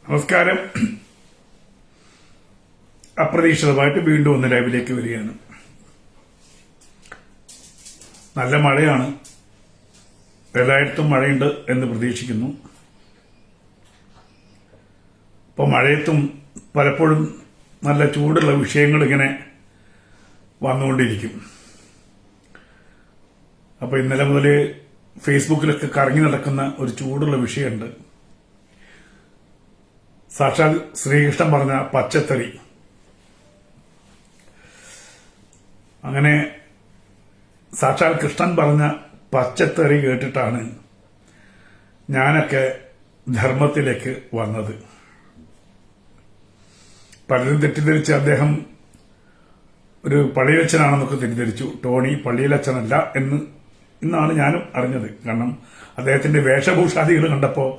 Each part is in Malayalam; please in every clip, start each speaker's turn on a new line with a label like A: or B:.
A: നമസ്കാരം. അപ്രതീക്ഷിതമായിട്ട് വീണ്ടും ഒന്ന് ലൈവിലേക്ക് വരികയാണ്. നല്ല മഴയാണ്, എല്ലായിടത്തും മഴയുണ്ട് എന്ന് പ്രതീക്ഷിക്കുന്നു. അപ്പോൾ മഴയത്തും പലപ്പോഴും നല്ല ചൂടുള്ള വിഷയങ്ങൾ ഇങ്ങനെ വന്നുകൊണ്ടിരിക്കും. അപ്പോൾ ഇന്നലെ മുതൽ ഫേസ്ബുക്കിലൊക്കെ കറങ്ങി നടക്കുന്ന ഒരു ചൂടുള്ള വിഷയമുണ്ട്. സാക്ഷാൽ ശ്രീകൃഷ്ണൻ പറഞ്ഞ പച്ചത്തറി. അങ്ങനെ സാക്ഷാൽ കൃഷ്ണൻ പറഞ്ഞ പച്ചത്തറി കേട്ടിട്ടാണ് ഞാനൊക്കെ ധർമ്മത്തിലേക്ക് വന്നത്. പലരും തെറ്റിദ്ധരിച്ച് അദ്ദേഹം ഒരു പള്ളിയിലച്ചനാണെന്നൊക്കെ തെറ്റിദ്ധരിച്ചു. ടോണി പള്ളിയിലച്ചനല്ല എന്നാണ് ഞാനും അറിഞ്ഞത്. കാരണം അദ്ദേഹത്തിന്റെ വേഷഭൂഷാദികൾ കണ്ടപ്പോൾ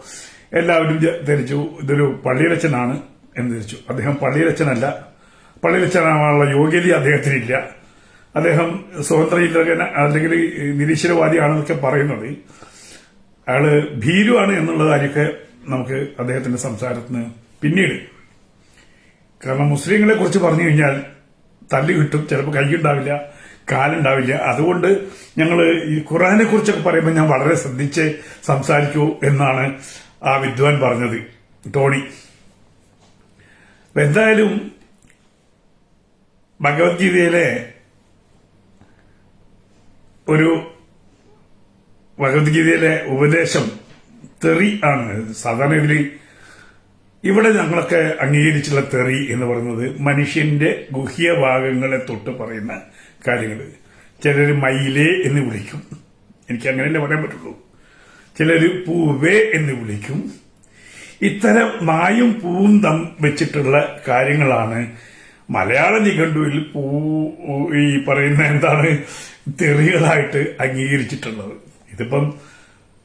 A: എല്ലാവരും ധരിച്ചു ഇതൊരു പള്ളിയിലച്ചനാണ് എന്ന് ധരിച്ചു. അദ്ദേഹം പള്ളിയിലച്ചനല്ല. പള്ളിയിലച്ചനാവാനുള്ള യോഗ്യത അദ്ദേഹത്തിനില്ല. അദ്ദേഹം സ്വതന്ത്ര ചിന്തകൻ അല്ലെങ്കിൽ നിരീശ്വരവാദിയാണെന്നൊക്കെ പറയുന്നത്. അയാള് ഭീരുവാണ് എന്നുള്ള കാര്യമൊക്കെ നമുക്ക് അദ്ദേഹത്തിന്റെ സംസാരത്തിന് പിന്നീട്. കാരണം മുസ്ലിങ്ങളെ കുറിച്ച് പറഞ്ഞു കഴിഞ്ഞാൽ തല്ല് കിട്ടും, ചിലപ്പോൾ കൈയുണ്ടാവില്ല, കാലുണ്ടാവില്ല. അതുകൊണ്ട് ഞങ്ങൾ ഈ ഖുർആനെ കുറിച്ചൊക്കെ പറയുമ്പോൾ ഞാൻ വളരെ ശ്രദ്ധിച്ച് സംസാരിക്കൂ എന്നാണ് ആ വിദ്വാൻ പറഞ്ഞത്, ടോണി. എന്തായാലും ഭഗവത്ഗീതയിലെ ഉപദേശം തെറി ആണ്. സാധാരണ ഇവിടെ ഞങ്ങളൊക്കെ അംഗീകരിച്ചുള്ള തെറി എന്ന് പറയുന്നത് മനുഷ്യന്റെ ഗുഹ്യ ഭാഗങ്ങളെ തൊട്ട് പറയുന്ന കാര്യങ്ങൾ. ചിലർ മയിലേ എന്ന് വിളിക്കും, എനിക്ക് അങ്ങനെയല്ലേ പറയാൻ പറ്റുള്ളൂ. ചിലര് പൂവേ എന്ന് വിളിക്കും. ഇത്തരം മായും പൂവും വെച്ചിട്ടുള്ള കാര്യങ്ങളാണ് മലയാള നിഘണ്ടുവിൽ ഈ പറയുന്ന എന്താണ് തെറികളായിട്ട് അംഗീകരിച്ചിട്ടുള്ളത്. ഇതിപ്പം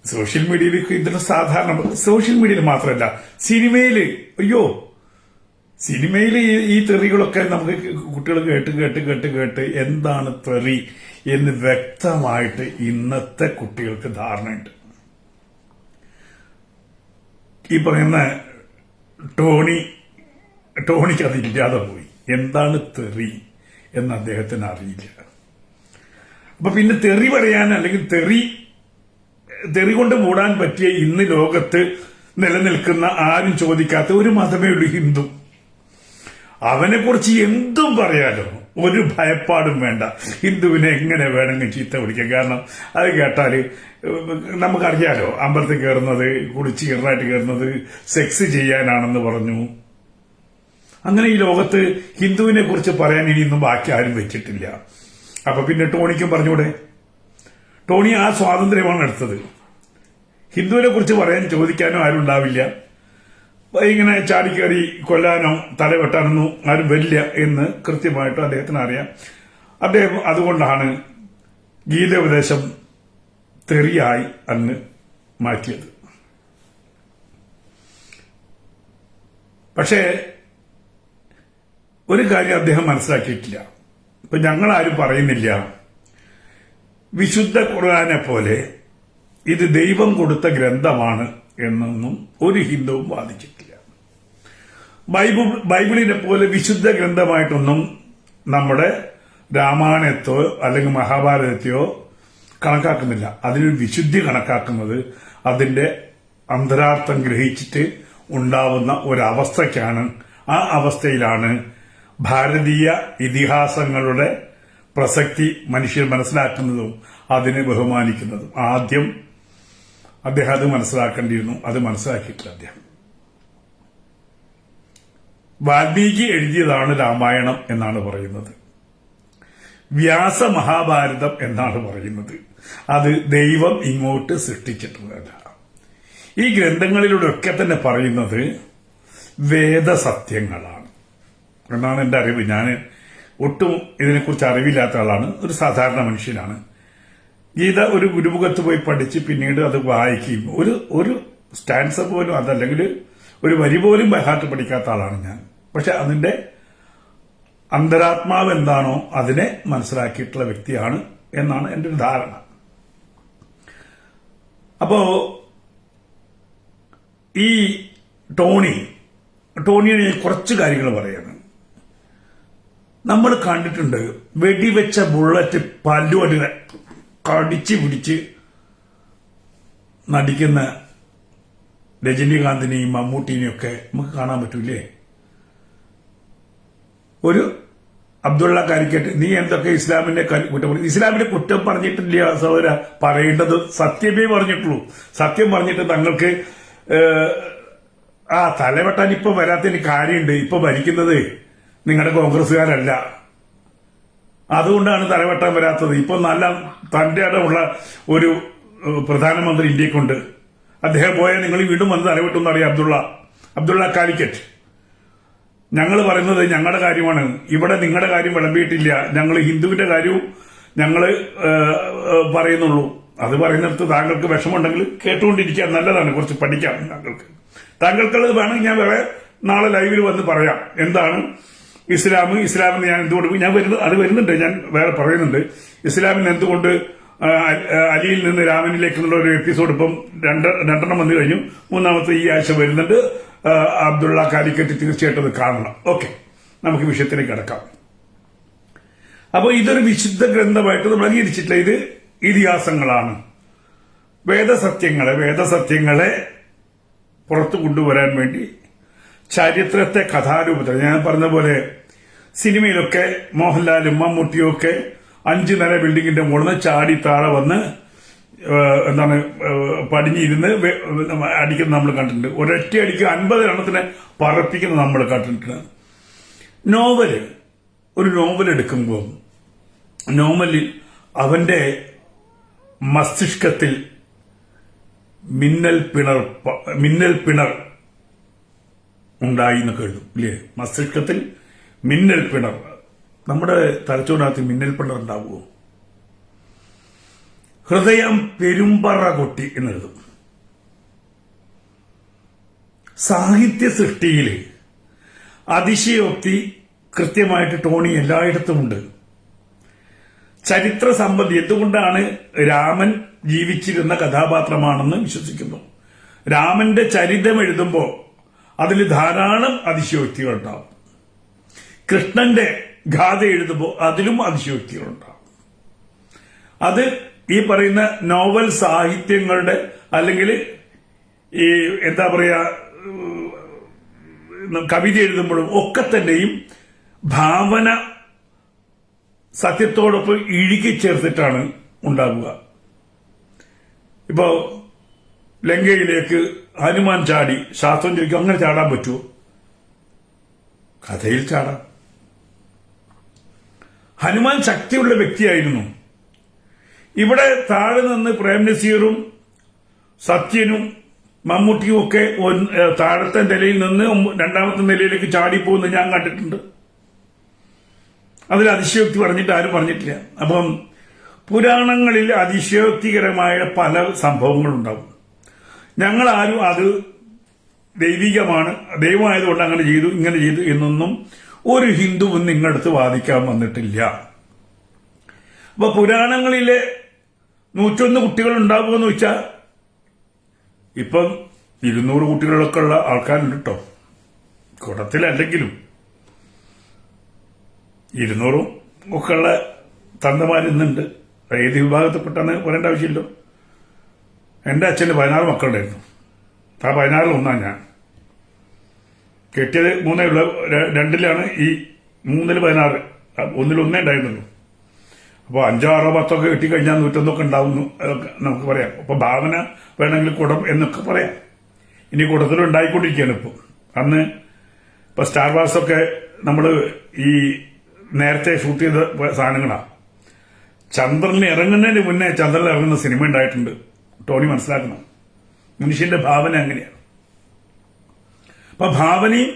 A: സോഷ്യൽ മീഡിയയിലേക്ക് ഇതിന് സാധാരണ, സോഷ്യൽ മീഡിയയിൽ മാത്രമല്ല സിനിമയില്, സിനിമയിൽ ഈ തെറികളൊക്കെ നമുക്ക് കുട്ടികൾ കേട്ട് എന്താണ് തെറി എന്ന് വ്യക്തമായിട്ട് ഇന്നത്തെ കുട്ടികൾക്ക് ധാരണയുണ്ട്. ഈ പറയുന്ന ടോണിക്ക് അതില്ലാതെ പോയി. എന്താണ് തെറി എന്ന് അദ്ദേഹത്തിന് അറിയില്ല. അപ്പൊ പിന്നെ തെറി പറയാൻ അല്ലെങ്കിൽ തെറി കൊണ്ട് മൂടാൻ പറ്റിയ ഇന്ന് ലോകത്ത് നിലനിൽക്കുന്ന ആരും ചോദിക്കാത്ത ഒരു മതമേ ഉള്ളൂ, ഹിന്ദു. അവനെ കുറിച്ച് എന്തും പറയാലോ, ഒരു ഭയപ്പാടും വേണ്ട. ഹിന്ദുവിനെ എങ്ങനെ വേണമെങ്കിൽ ചീത്ത വിളിക്കാം. കാരണം അത് കേട്ടാല് നമുക്കറിയാലോ, അമ്പലത്തിൽ കയറുന്നത്, കുളിച്ച് ചെറുതായിട്ട് കയറുന്നത് സെക്സ് ചെയ്യാനാണെന്ന് പറഞ്ഞു. അങ്ങനെ ഈ ലോകത്ത് ഹിന്ദുവിനെ കുറിച്ച് പറയാൻ ഇനിയൊന്നും ബാക്കി ആരും വെച്ചിട്ടില്ല. അപ്പൊ പിന്നെ ടോണിക്കും പറഞ്ഞൂടെ? ടോണി ആ സ്വാതന്ത്ര്യമാണ് എടുത്തത്. ഹിന്ദുവിനെ കുറിച്ച് പറയാൻ ചോദിക്കാനോ ആരും ഉണ്ടാവില്ല. ഇങ്ങനെ ചാടിക്കയറി കൊല്ലാനോ തലവെട്ടാനൊന്നും ആരും വരില്ല എന്ന് കൃത്യമായിട്ട് അദ്ദേഹത്തിന് അറിയാം. അദ്ദേഹം അതുകൊണ്ടാണ് ഗീതോപദേശം തെറിയായി അന്ന് മാറ്റിയത്. പക്ഷേ ഒരു കാര്യം അദ്ദേഹം മനസ്സിലാക്കിയിട്ടില്ല. ഇപ്പൊ ഞങ്ങളാരും പറയുന്നില്ല വിശുദ്ധ ഖുർആനെ പോലെ ഇത് ദൈവം കൊടുത്ത ഗ്രന്ഥമാണ് എന്നൊന്നും ഒരു ഹിന്ദുവും വാദിച്ചിട്ടില്ല. ബൈബിളിനെ പോലെ വിശുദ്ധ ഗ്രന്ഥമായിട്ടൊന്നും നമ്മുടെ രാമായണത്തോ അല്ലെങ്കിൽ മഹാഭാരതത്തെയോ കണക്കാക്കുന്നില്ല. അതിനൊരു വിശുദ്ധി കണക്കാക്കുന്നത് അതിന്റെ അന്തരാർത്ഥം ഗ്രഹിച്ചിട്ട് ഉണ്ടാവുന്ന ഒരവസ്ഥയ്ക്കാണ്. ആ അവസ്ഥയിലാണ് ഭാരതീയ ഇതിഹാസങ്ങളുടെ പ്രസക്തി മനുഷ്യർ മനസ്സിലാക്കുന്നതും അതിനെ ബഹുമാനിക്കുന്നതും. ആദ്യം അദ്ദേഹം അത് മനസ്സിലാക്കേണ്ടിയിരുന്നു. അത് മനസ്സിലാക്കിയിട്ടില്ല അദ്ദേഹം. വാൽമീകി എഴുതിയതാണ് രാമായണം എന്നാണ് പറയുന്നത്. വ്യാസ മഹാഭാരതം എന്നാണ് പറയുന്നത്. അത് ദൈവം ഇങ്ങോട്ട് സൃഷ്ടിച്ചിട്ടുള്ളതല്ല. ഈ ഗ്രന്ഥങ്ങളിലൂടെയൊക്കെ തന്നെ പറയുന്നത് വേദസത്യങ്ങളാണ് എന്നാണ് എന്റെ അറിവ്. ഞാൻ ഒട്ടും ഇതിനെക്കുറിച്ച് അറിവില്ലാത്ത ആളാണ്, ഒരു സാധാരണ മനുഷ്യനാണ്. ഗീത ഒരു ഗുരുമുഖത്ത് പോയി പഠിച്ച് പിന്നീട് അത് വായിക്കുകയും ഒരു സ്റ്റാൻസ പോലും അതല്ലെങ്കിൽ ഒരു വരി പോലും ബൈഹാർട്ട് പഠിക്കാത്ത ആളാണ് ഞാൻ. പക്ഷെ അതിന്റെ അന്തരാത്മാവ് എന്താണോ അതിനെ മനസ്സിലാക്കിയിട്ടുള്ള വ്യക്തിയാണ് എന്നാണ് എന്റെ ഒരു ധാരണ. അപ്പോ ഈ ടോണി ടോണിയെ കുറച്ച് കാര്യങ്ങൾ പറയാണ്. നമ്മൾ കണ്ടിട്ടുണ്ട് വെടിവെച്ച ബുള്ളറ്റ് പല്ലുവടിനെ കടിച്ച് പിടിച്ച് നടിക്കുന്ന രജനീകാന്തിനെയും മമ്മൂട്ടിനെയും ഒക്കെ നമുക്ക് കാണാൻ പറ്റൂലേ? ഒരു അബ്ദുള്ള കാരിക്കറ്റ്, നീ എന്തൊക്കെ ഇസ്ലാമിന്റെ കുറ്റം പറഞ്ഞു? ഇസ്ലാമിന്റെ കുറ്റം പറഞ്ഞിട്ടില്ല സഹോദര, പറയേണ്ടത് സത്യമേ പറഞ്ഞിട്ടുള്ളൂ. സത്യം പറഞ്ഞിട്ട് തങ്ങൾക്ക് തലവെട്ടാൻ ഇപ്പൊ വരാത്തതിന് കാര്യമുണ്ട്. ഇപ്പൊ ഭരിക്കുന്നത് നിങ്ങളുടെ കോൺഗ്രസ്സുകാരല്ല, അതുകൊണ്ടാണ് തലവെട്ടാൻ വരാത്തത്. ഇപ്പൊ നല്ല തന്റെ ഇടമുള്ള ഒരു പ്രധാനമന്ത്രി ഇന്ത്യക്കുണ്ട്. അദ്ദേഹം പോയാൽ നിങ്ങൾ വീണ്ടും വന്ന് തലവെട്ടുമെന്ന് അറിയാം. അബ്ദുള്ള കാലിക്കറ്റ്, ഞങ്ങൾ പറയുന്നത് ഞങ്ങളുടെ കാര്യമാണ്. ഇവിടെ നിങ്ങളുടെ കാര്യം വിളമ്പിയിട്ടില്ല. ഞങ്ങൾ ഹിന്ദുവിന്റെ കാര്യവും ഞങ്ങൾ പറയുന്നുള്ളൂ. അത് പറയുന്നിടത്ത് താങ്കൾക്ക് വിഷമമുണ്ടെങ്കിൽ കേട്ടുകൊണ്ടിരിക്കാൻ നല്ലതാണ്, കുറച്ച് പഠിക്കാം താങ്കൾക്കുള്ളത് വേണമെങ്കിൽ ഞാൻ വേറെ നാളെ ലൈവിൽ വന്ന് പറയാം. എന്താണ് ഇസ്ലാമിന് ഞാൻ എന്തുകൊണ്ട് ഞാൻ വരുന്നുണ്ട്, ഞാൻ വേറെ പറയുന്നുണ്ട്. ഇസ്ലാമിന് എന്തുകൊണ്ട് അലിയിൽ നിന്ന് രാമനിലേക്കുള്ള ഒരു എപ്പിസോഡ് ഇപ്പം രണ്ടെണ്ണം വന്നു കഴിഞ്ഞു. മൂന്നാമത്തെ ഈ ആഴ്ച വരുന്നുണ്ട്. അബ്ദുള്ള കാലിക്കറ്റ് തീർച്ചയായിട്ടും അത് കാണണം. ഓക്കെ, നമുക്ക് വിഷയത്തിലേക്ക് കിടക്കാം. അപ്പോൾ ഇതൊരു വിശുദ്ധ ഗ്രന്ഥമായിട്ട് നമ്മൾ അംഗീകരിച്ചിട്ടില്ല. ഇത് ഇതിഹാസങ്ങളാണ്. വേദസത്യങ്ങളെ പുറത്തു കൊണ്ടുവരാൻ വേണ്ടി ചരിത്രത്തെ കഥാരൂപത്തിൽ, ഞാൻ പറഞ്ഞ പോലെ സിനിമയിലൊക്കെ മോഹൻലാലും മമ്മൂട്ടിയും ഒക്കെ 5 നില ബിൽഡിങ്ങിന്റെ മുകളിൽ നിന്ന് ചാടി താഴെ വന്ന് പടിഞ്ഞിരുന്ന് അടിക്കുന്നത് നമ്മൾ കണ്ടിട്ടുണ്ട്. ഒരൊറ്റ അടിക്ക് 50 എണ്ണത്തിനെ പറപ്പിക്കുന്നത് നമ്മൾ കണ്ടിട്ടുണ്ട്. ഒരു നോവൽ എടുക്കുമ്പോൾ നോവലിൽ അവന്റെ മസ്തിഷ്കത്തിൽ മിന്നൽ പിണർ ഉണ്ടായി എന്നൊക്കെ എഴുതും ഇല്ലേ? മസ്തിഷ്കത്തിൽ മിന്നൽ പിണർ. നമ്മുടെ തലച്ചോറിനകത്ത് മിന്നൽ പിണർ ഉണ്ടാവുമോ? ഹൃദയം പെരുമ്പറ കൊട്ടി എന്നെഴുതും. സാഹിത്യ സൃഷ്ടിയിൽ അതിശയോക്തി കൃത്യമായിട്ട് ടോണി എല്ലായിടത്തുമുണ്ട്. ചരിത്ര സംബന്ധി എന്തുകൊണ്ടാണ് രാമൻ ജീവിച്ചിരുന്ന കഥാപാത്രമാണെന്ന് വിശ്വസിക്കുന്നു. രാമന്റെ ചരിതം എഴുതുമ്പോൾ അതിൽ ധാരാളം അതിശയോക്തികളുണ്ടാവും. കൃഷ്ണന്റെ ഗാഥ എഴുതുമ്പോൾ അതിലും അതിശയോക്തികളുണ്ടാവും. അത് ഈ പറയുന്ന നോവൽ സാഹിത്യങ്ങളുടെ അല്ലെങ്കിൽ ഈ എന്താ പറയാ കവിത എഴുതുമ്പോഴും ഒക്കെ തന്നെയും ഭാവന സത്യത്തോടൊപ്പം ഇഴുകി ചേർത്തിട്ടാണ് ഉണ്ടാകുക. ഇപ്പോ ലങ്കയിലേക്ക് ഹനുമാൻ ചാടി, ശാസ്ത്രം ചോദിക്കും അങ്ങനെ ചാടാൻ പറ്റുമോ? കഥയിൽ ചാടാം. ഹനുമാൻ ശക്തിയുള്ള വ്യക്തിയായിരുന്നു. ഇവിടെ താഴെ നിന്ന് പ്രേം നസീറും സത്യനും മമ്മൂട്ടിയും ഒക്കെ താഴത്തെ നിലയിൽ നിന്ന് രണ്ടാമത്തെ നിലയിലേക്ക് ചാടിപ്പോകുന്നത് ഞാൻ കണ്ടിട്ടുണ്ട്. അതിൽ അതിശയോക്തി പറഞ്ഞിട്ട് ആരും പറഞ്ഞിട്ടില്ല. അപ്പം പുരാണങ്ങളിൽ അതിശയോക്തികരമായ പല സംഭവങ്ങളുണ്ടാവും. ഞങ്ങളാരും അത് ദൈവികമാണ്, ദൈവമായതുകൊണ്ട് അങ്ങനെ ചെയ്തു ഇങ്ങനെ ചെയ്തു എന്നൊന്നും ഒരു ഹിന്ദുവും നിങ്ങളടുത്ത് വാദിക്കാൻ വന്നിട്ടില്ല. അപ്പൊ പുരാണങ്ങളിലെ 101 കുട്ടികൾ ഉണ്ടാകുമെന്ന് വെച്ചാൽ ഇപ്പം 200 കുട്ടികളൊക്കെ ഉള്ള ആൾക്കാരുണ്ട് കേട്ടോ. കുടത്തിലല്ലെങ്കിലും 200 ഒക്കെ ഉള്ള തന്തമാരിന്നുണ്ട്. ഏത് വിഭാഗത്തിൽപ്പെട്ടാണ് പറയേണ്ട ആവശ്യമില്ലോ. എന്റെ അച്ഛന് 16 മക്കളുണ്ടായിരുന്നു. ആ 16-ൽ ഒന്നാണ് ഞാൻ. കെട്ടിയത് 3 ഉള്ള 2-ലാണ്. ഈ 3-ൽ 16, 1-ൽ 1 ഉണ്ടായിരുന്നുള്ളൂ. അപ്പോൾ 5, 6, 10 ഒക്കെ കിട്ടിക്കഴിഞ്ഞാൽ 101 ഉണ്ടാവുന്നു നമുക്ക് പറയാം. അപ്പൊ ഭാവന വേണമെങ്കിൽ കുടം എന്നൊക്കെ പറയാം. ഇനി കുടത്തിലും ഉണ്ടായിക്കൊണ്ടിരിക്കുകയാണ് ഇപ്പോൾ. അന്ന് ഇപ്പൊ സ്റ്റാർ വാർസ് ഒക്കെ നമ്മൾ ഈ നേരത്തെ ഷൂട്ട് ചെയ്ത സാധനങ്ങളാണ്. ചന്ദ്രനിൽ ഇറങ്ങുന്നതിന് മുന്നേ ചന്ദ്രനിൽ ഇറങ്ങുന്ന സിനിമ ഉണ്ടായിട്ടുണ്ട്. ടോണി മനസ്സിലാക്കണം, മനുഷ്യന്റെ ഭാവന അങ്ങനെയാണ്. അപ്പൊ ഭാവനയും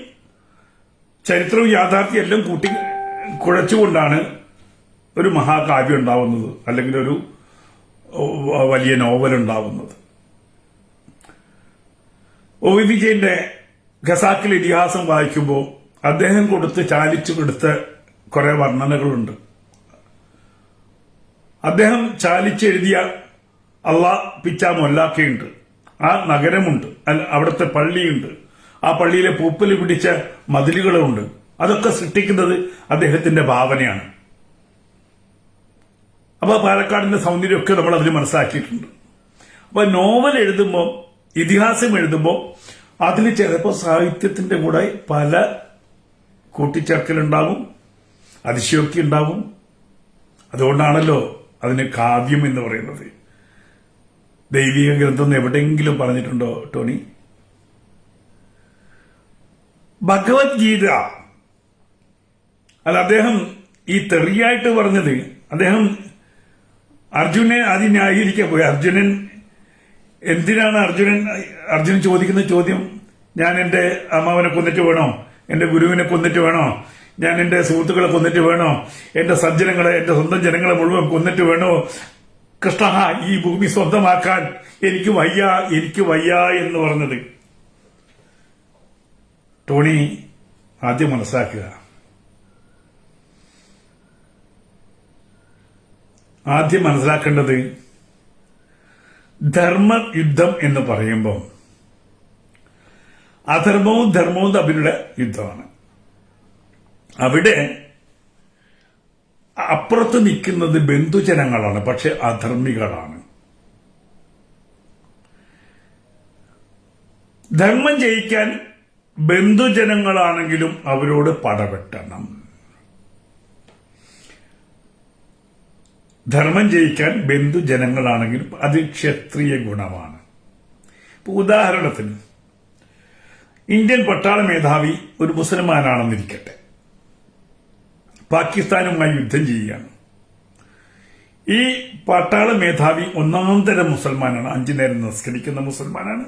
A: ചരിത്രവും യാഥാർത്ഥ്യം എല്ലാം കൂട്ടി കുഴച്ചുകൊണ്ടാണ് ഒരു മഹാകാവ്യം ഉണ്ടാവുന്നത്, അല്ലെങ്കിൽ ഒരു വലിയ നോവൽ ഉണ്ടാവുന്നത്. ഒ.വി. വിജയന്റെ ഖസാക്കിലെ ഇതിഹാസം വായിക്കുമ്പോൾ അദ്ദേഹം ചാലിച്ചു കൊടുത്ത കുറെ വർണ്ണനകളുണ്ട്. അദ്ദേഹം ചാലിച്ചെഴുതിയ അള്ളാ പിച്ച മൊല്ലാക്കയുണ്ട്, ആ നഗരമുണ്ട്, അവിടുത്തെ പള്ളിയുണ്ട്, ആ പള്ളിയിലെ പൂപ്പല് പിടിച്ച മതിലുകളുണ്ട്. അതൊക്കെ സൃഷ്ടിക്കുന്നത് അദ്ദേഹത്തിന്റെ ഭാവനയാണ്. അപ്പൊ പാലക്കാടിന്റെ സൗന്ദര്യമൊക്കെ നമ്മൾ അതിൽ മനസ്സിലാക്കിയിട്ടുണ്ട്. അപ്പൊ നോവൽ എഴുതുമ്പോൾ, ഇതിഹാസം എഴുതുമ്പോൾ അതിൽ ചിലപ്പോൾ സാഹിത്യത്തിന്റെ കൂടെ പല കൂട്ടിച്ചേർക്കലുണ്ടാവും, അതിശയോക്തി ഉണ്ടാവും. അതുകൊണ്ടാണല്ലോ അതിന് കാവ്യം എന്ന് പറയുന്നത്. ദൈവിക ഗ്രന്ഥം എവിടെയെങ്കിലും പറഞ്ഞിട്ടുണ്ടോ ടോണി? ഭഗവത്ഗീത അല്ല, അദ്ദേഹം ഈ തെറിയായിട്ട് പറഞ്ഞത്, അദ്ദേഹം അർജുനെ ആദ്യം ന്യായീകരിക്കാൻ പോയി. എന്തിനാണ് അർജുനൻ ചോദിക്കുന്ന ചോദ്യം, ഞാൻ എന്റെ അമ്മാവനെ കൊന്നിട്ട് വേണോ, എന്റെ ഗുരുവിനെ കൊന്നിട്ട് വേണോ, ഞാൻ എന്റെ സുഹൃത്തുക്കളെ കൊന്നിട്ട് വേണോ, എന്റെ സജ്ജനങ്ങളെ, എന്റെ സ്വന്തം ജനങ്ങളെ മുഴുവൻ കൊന്നിട്ട് വേണോ കൃഷ്ണ ഈ ഭൂമി സ്വന്തമാക്കാൻ? എനിക്ക് വയ്യ എന്ന് പറഞ്ഞത്. ടോണി ആദ്യം മനസ്സിലാക്കുക, ആദ്യം മനസ്സിലാക്കേണ്ടത് ധർമ്മയുദ്ധം എന്ന് പറയുമ്പോൾ അധർമ്മവും ധർമ്മവും തമ്മിലുള്ള യുദ്ധമാണ്. അവിടെ അപ്പുറത്ത് നിൽക്കുന്നത് ബന്ധുജനങ്ങളാണ്, പക്ഷെ അധർമ്മികളാണ്. ധർമ്മം ജയിക്കാൻ ബന്ധുജനങ്ങളാണെങ്കിലും അവരോട് പടവെട്ടണം. ധർമ്മം ജയിക്കാൻ ബന്ധുജനങ്ങളാണെങ്കിലും അത് ക്ഷത്രിയ ഗുണമാണ്. ഉദാഹരണത്തിന് ഇന്ത്യൻ പട്ടാള മേധാവി ഒരു മുസൽമാനാണെന്നിരിക്കട്ടെ, പാകിസ്ഥാനുമായി യുദ്ധം ചെയ്യുകയാണ്. ഈ പട്ടാള മേധാവി ഒന്നാം തരം മുസൽമാനാണ്, 5 നേരം നമസ്കരിക്കുന്ന മുസൽമാനാണ്,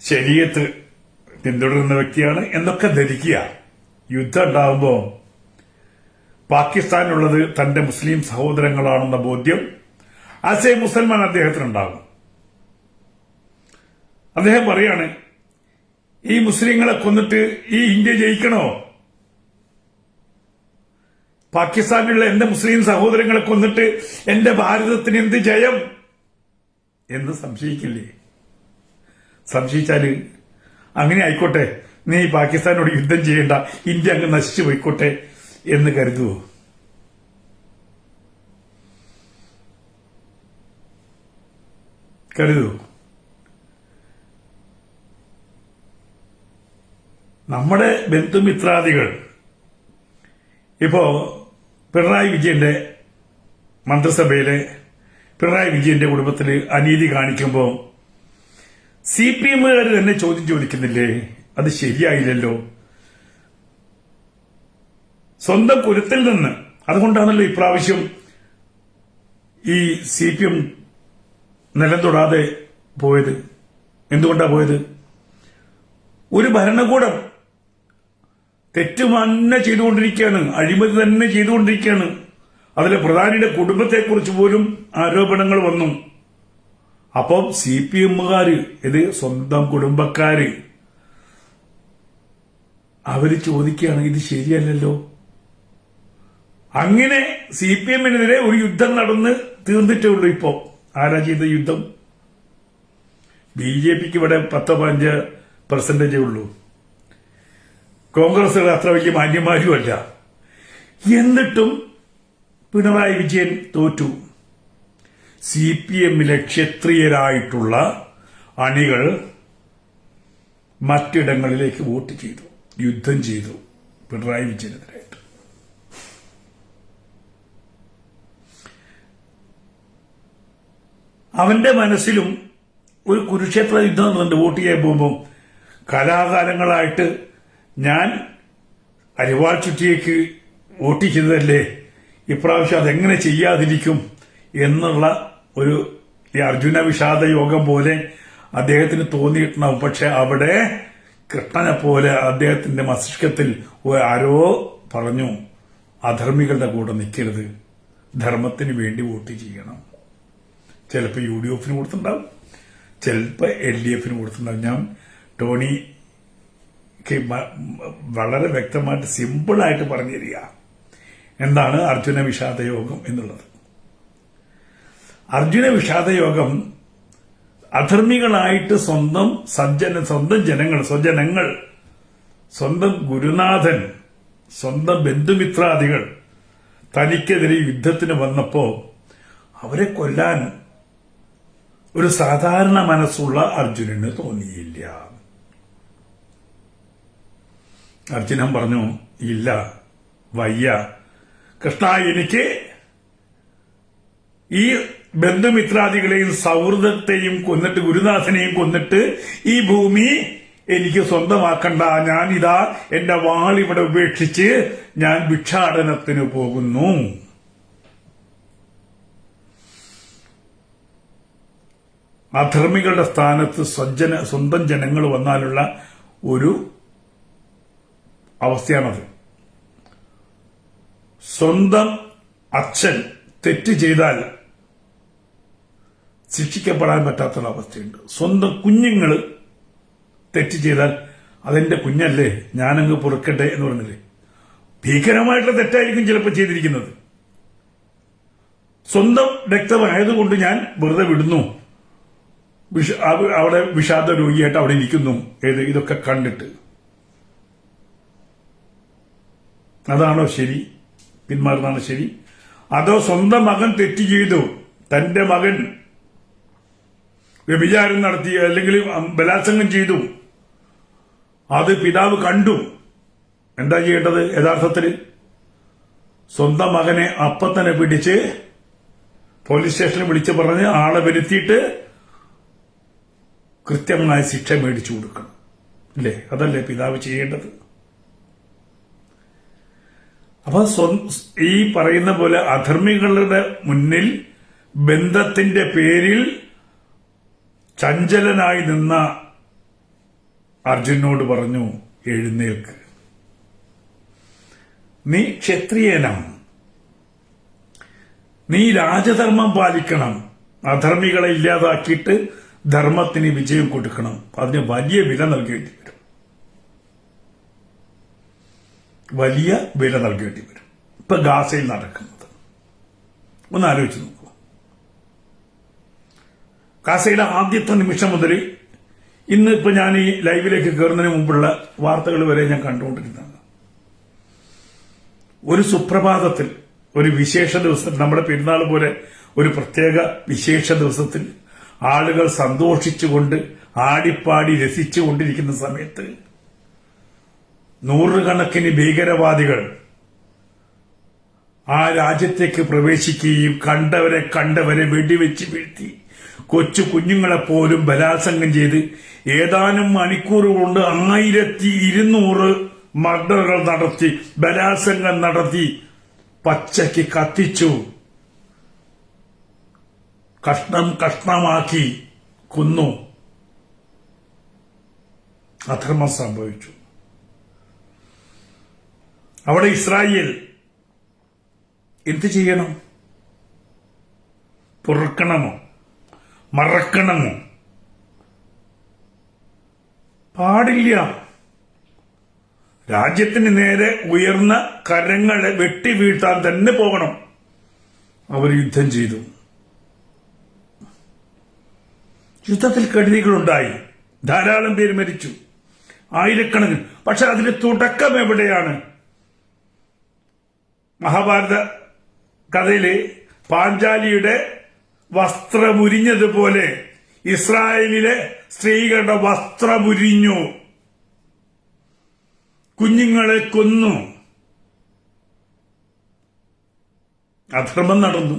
A: ശരീഅത്ത് പിന്തുടരുന്ന വ്യക്തിയാണ് എന്നൊക്കെ ധരിക്കുക. യുദ്ധം ഉണ്ടാവുമ്പോൾ പാകിസ്ഥാനിലുള്ളത് തന്റെ മുസ്ലിം സഹോദരങ്ങളാണെന്ന ബോധ്യം ആസ് എ മുസൽമാൻ അദ്ദേഹത്തിനുണ്ടാകും. അദ്ദേഹം പറയാണ്, ഈ മുസ്ലിങ്ങളെ കൊന്നിട്ട് ഈ ഇന്ത്യ ജയിക്കണോ? പാകിസ്ഥാനിലുള്ള എന്റെ മുസ്ലിം സഹോദരങ്ങളെ കൊന്നിട്ട് എന്റെ ഭാരതത്തിന് എന്ത് ജയം എന്ന് സംശയിക്കില്ലേ? സംശയിച്ചാല് അങ്ങനെ ആയിക്കോട്ടെ, നീ പാകിസ്ഥാനോട് യുദ്ധം ചെയ്യണ്ട, ഇന്ത്യ അങ്ങ് നശിച്ചു പോയിക്കോട്ടെ എന്ന് കരുതുവോ? നമ്മുടെ ബന്ധുമിത്രാദികൾ ഇപ്പോ പിണറായി വിജയന്റെ മന്ത്രിസഭയിലെ പിണറായി വിജയന്റെ കുടുംബത്തിൽ അനീതി കാണിക്കുമ്പോൾ CPM-കാർ തന്നെ ചോദ്യം ചോദിക്കുന്നില്ലേ? അത് ശരിയായില്ലല്ലോ. സ്വന്തം കുലത്തിൽ നിന്ന്. അതുകൊണ്ടാണല്ലോ ഇപ്രാവശ്യം ഈ CPM നിലം തൊടാതെ പോയത്. എന്തുകൊണ്ടാ പോയത്? ഒരു ഭരണകൂടം തെറ്റ് തന്നെ ചെയ്തുകൊണ്ടിരിക്കുകയാണ്, അഴിമതി തന്നെ ചെയ്തുകൊണ്ടിരിക്കുകയാണ്. അതിലെ പ്രധാനിയുടെ കുടുംബത്തെക്കുറിച്ച് പോലും ആരോപണങ്ങൾ വന്നു. അപ്പം CPM-കാര്, ഇത് സ്വന്തം കുടുംബക്കാര്, അവര് ചോദിക്കുകയാണ് ഇത് ശരിയല്ലല്ലോ. അങ്ങനെ CPM-നെതിരെ ഒരു യുദ്ധം നടന്ന് തീർന്നിട്ടേ ഉള്ളൂ. ഇപ്പോ ആരാ ചെയ്ത യുദ്ധം? BJP-ക്ക് ഇവിടെ 10-15% ഉള്ളൂ. കോൺഗ്രസ് അത്ര വലിയ മാന്യന്മാരുമല്ല. എന്നിട്ടും പിണറായി വിജയൻ തോറ്റു. CPM-ലെ ക്ഷത്രിയരായിട്ടുള്ള അണികൾ മറ്റിടങ്ങളിലേക്ക് വോട്ട് ചെയ്തു, യുദ്ധം ചെയ്തു പിണറായി വിജയനെതിരായിട്ട്. അവന്റെ മനസ്സിലും ഒരു കുരുക്ഷേത്ര യുദ്ധം എന്നുണ്ട്. വോട്ട് ചെയ്യാൻ പോകുമ്പോൾ കലാകാലങ്ങളായിട്ട് ഞാൻ അരിവാൾ ചുറ്റിയേക്ക് വോട്ട് ചെയ്തതല്ലേ, ഇപ്രാവശ്യം അതെങ്ങനെ ചെയ്യാതിരിക്കും എന്നുള്ള ഒരു അർജുന വിഷാദ യോഗം പോലെ അദ്ദേഹത്തിന് തോന്നിയിട്ടുണ്ടാവും. പക്ഷെ അവിടെ കൃഷ്ണനെ പോലെ അദ്ദേഹത്തിന്റെ മസ്തിഷ്കത്തിൽ ആരോ പറഞ്ഞു, അധർമ്മികളുടെ കൂടെ നിൽക്കരുത്, ധർമ്മത്തിന് വേണ്ടി വോട്ട് ചെയ്യണം. ചിലപ്പോൾ UDF-ന് കൊടുത്തിട്ടുണ്ടാവും, ചിലപ്പോൾ LDF-ന് കൊടുത്തിട്ടുണ്ടാവും. ഞാൻ ടോണിക്ക് വളരെ വ്യക്തമായിട്ട് സിമ്പിളായിട്ട് പറഞ്ഞു തരിക എന്താണ് അർജുന വിഷാദ യോഗം എന്നുള്ളത്. അർജുന വിഷാദ യോഗം അധർമ്മികളായിട്ട് സ്വന്തം സ്വജനങ്ങൾ, സ്വന്തം ഗുരുനാഥൻ, സ്വന്തം ബന്ധുമിത്രാദികൾ തനിക്കെതിരെ യുദ്ധത്തിന് വന്നപ്പോ അവരെ കൊല്ലാൻ ഒരു സാധാരണ മനസ്സുള്ള അർജുനന് തോന്നിയില്ല. അർജുനൻ പറഞ്ഞു, ഇല്ല, വയ്യ കൃഷ്ണ, എനിക്ക് ഈ ബന്ധുമിത്രാദികളെയും സൗഹൃദത്തെയും കൊന്നിട്ട്, ഗുരുനാഥനെയും കൊന്നിട്ട് ഈ ഭൂമി എനിക്ക് സ്വന്തമാക്കണ്ട. ഞാനിതാ എന്റെ വാളിവിടെ ഉപേക്ഷിച്ച് ഞാൻ ഭിക്ഷാടനത്തിന് പോകുന്നു. അധർമ്മികളുടെ സ്ഥാനത്ത് സ്വന്തം ജനങ്ങൾ വന്നാലുള്ള ഒരു അവസ്ഥയാണത്. സ്വന്തം അച്ഛൻ തെറ്റ് ചെയ്താൽ ശിക്ഷിക്കപ്പെടാൻ പറ്റാത്തൊരവസ്ഥയുണ്ട്. സ്വന്തം കുഞ്ഞുങ്ങൾ തെറ്റ് ചെയ്താൽ അതെന്റെ കുഞ്ഞല്ലേ, ഞാനങ്ങ് പൊറുക്കട്ടെ എന്ന് പറഞ്ഞില്ലേ. ഭീകരമായിട്ടുള്ള തെറ്റായിരിക്കും ചിലപ്പോൾ ചെയ്തിരിക്കുന്നത്. സ്വന്തം രക്തമായതുകൊണ്ട് ഞാൻ വെറുതെ വിടുന്നു, അവിടെ വിഷാദ രോഗിയായിട്ട് അവിടെ ഇരിക്കുന്നു. ഇതൊക്കെ കണ്ടിട്ട് അതാണോ ശരി? പിന്മാറുന്നതാണോ ശരി? അതോ സ്വന്തം മകൻ തെറ്റ് ചെയ്തു, തന്റെ മകൻ വ്യഭിചാരം നടത്തി അല്ലെങ്കിൽ ബലാത്സംഗം ചെയ്തു, അത് പിതാവ് കണ്ടു, എന്താ ചെയ്യേണ്ടത്? യഥാർത്ഥത്തിൽ സ്വന്തം മകനെ അപ്പം തന്നെ പിടിച്ച് പോലീസ് സ്റ്റേഷനിൽ വിളിച്ച് പറഞ്ഞ് ആളെ വരുത്തിയിട്ട് കൃത്യമായ ശിക്ഷ മേടിച്ചു കൊടുക്കണം, അല്ലേ? അതല്ലേ പിതാവ് ചെയ്യേണ്ടത്? അപ്പൊ ഈ പറയുന്ന പോലെ അധർമ്മികളുടെ മുന്നിൽ ബന്ധത്തിന്റെ പേരിൽ ചഞ്ചലനായി നിന്ന അർജുനോട് പറഞ്ഞു, എഴുന്നേൽക്ക്, നീ ക്ഷത്രിയനാണ്, നീ രാജധർമ്മം പാലിക്കണം, അധർമ്മികളെ ഇല്ലാതാക്കിയിട്ട് ധർമ്മത്തിന് വിജയം കൊടുക്കണം. അതിന് വലിയ വില നൽകേണ്ടി വരും, വലിയ വില നൽകേണ്ടി വരും. ഇപ്പൊ ഗാസയിൽ നടക്കുന്നത് ഒന്ന് ആലോചിച്ച് നോക്കൂ. ഗാസയുടെ ആദ്യത്തെ നിമിഷം മുതൽ ഇന്ന് ഇപ്പൊ ഞാൻ ഈ ലൈവിലേക്ക് കയറുന്നതിന് മുമ്പുള്ള വാർത്തകൾ വരെ ഞാൻ കണ്ടുകൊണ്ടിരുന്നതാണ്. ഒരു സുപ്രഭാതത്തിൽ, ഒരു വിശേഷ ദിവസത്തിൽ, നമ്മുടെ പെരുന്നാൾ പോലെ ഒരു പ്രത്യേക വിശേഷ ദിവസത്തിൽ ആളുകൾ സന്തോഷിച്ചുകൊണ്ട് ആടിപ്പാടി രസിച്ചുകൊണ്ടിരിക്കുന്ന സമയത്ത് നൂറുകണക്കിന് ഭീകരവാദികൾ ആ രാജ്യത്തേക്ക് പ്രവേശിക്കുകയും കണ്ടവരെ വെടിവെച്ച് വീഴ്ത്തി കൊച്ചു കുഞ്ഞുങ്ങളെപ്പോലും ബലാത്സംഗം ചെയ്ത് ഏതാനും മണിക്കൂർ കൊണ്ട് 1200 മർഡറുകൾ നടത്തി, ബലാത്സംഗം നടത്തി, പച്ചയ്ക്ക് കത്തിച്ചു, കഷ്ണമാക്കി കൊന്നു. അധർമ്മം സംഭവിച്ചു. അവിടെ ഇസ്രായേൽ എന്ത് ചെയ്യണം? പൊറുക്കണമോ? മറക്കണമോ? പാടില്ല. രാജ്യത്തിന് നേരെ ഉയർന്ന കരങ്ങളെ വെട്ടിവീഴ്ത്താൻ തന്നെ പോകണം. അവർ യുദ്ധം ചെയ്തു. യുദ്ധത്തിൽ കെടുതികളുണ്ടായി, ധാരാളം പേര് മരിച്ചു, ആയിരക്കണക്കിന്. പക്ഷെ അതിന്റെ തുടക്കം എവിടെയാണ്? മഹാഭാരത കഥയിലെ പാഞ്ചാലിയുടെ വസ്ത്രമുരിഞ്ഞതുപോലെ ഇസ്രായേലിലെ സ്ത്രീകളുടെ വസ്ത്രമുരിഞ്ഞു, കുഞ്ഞുങ്ങളെ കൊന്നു, അധർമ്മം നടന്നു.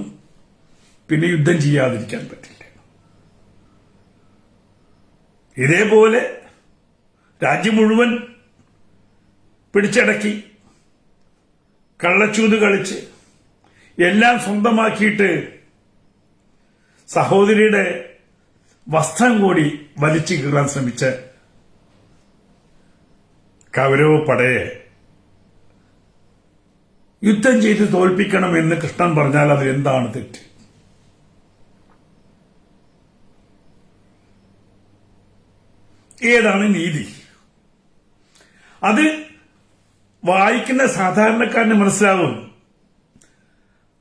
A: പിന്നെ യുദ്ധം ചെയ്യാതിരിക്കാൻ പറ്റില്ല. ഇതേപോലെ രാജ്യം മുഴുവൻ പിടിച്ചടക്കി, കള്ളച്ചൂത് കളിച്ച് എല്ലാം സ്വന്തമാക്കിയിട്ട് സഹോദരിയുടെ വസ്ത്രം കൂടി വലിച്ചു കീറാൻ ശ്രമിച്ച കൗരവപ്പടയെ യുദ്ധം ചെയ്ത് തോൽപ്പിക്കണമെന്ന് കൃഷ്ണൻ പറഞ്ഞാൽ അത് എന്താണ് തെറ്റ്? ഏതാണ് നീതി? അത് വായിക്കുന്ന സാധാരണക്കാരന് മനസ്സിലാവും.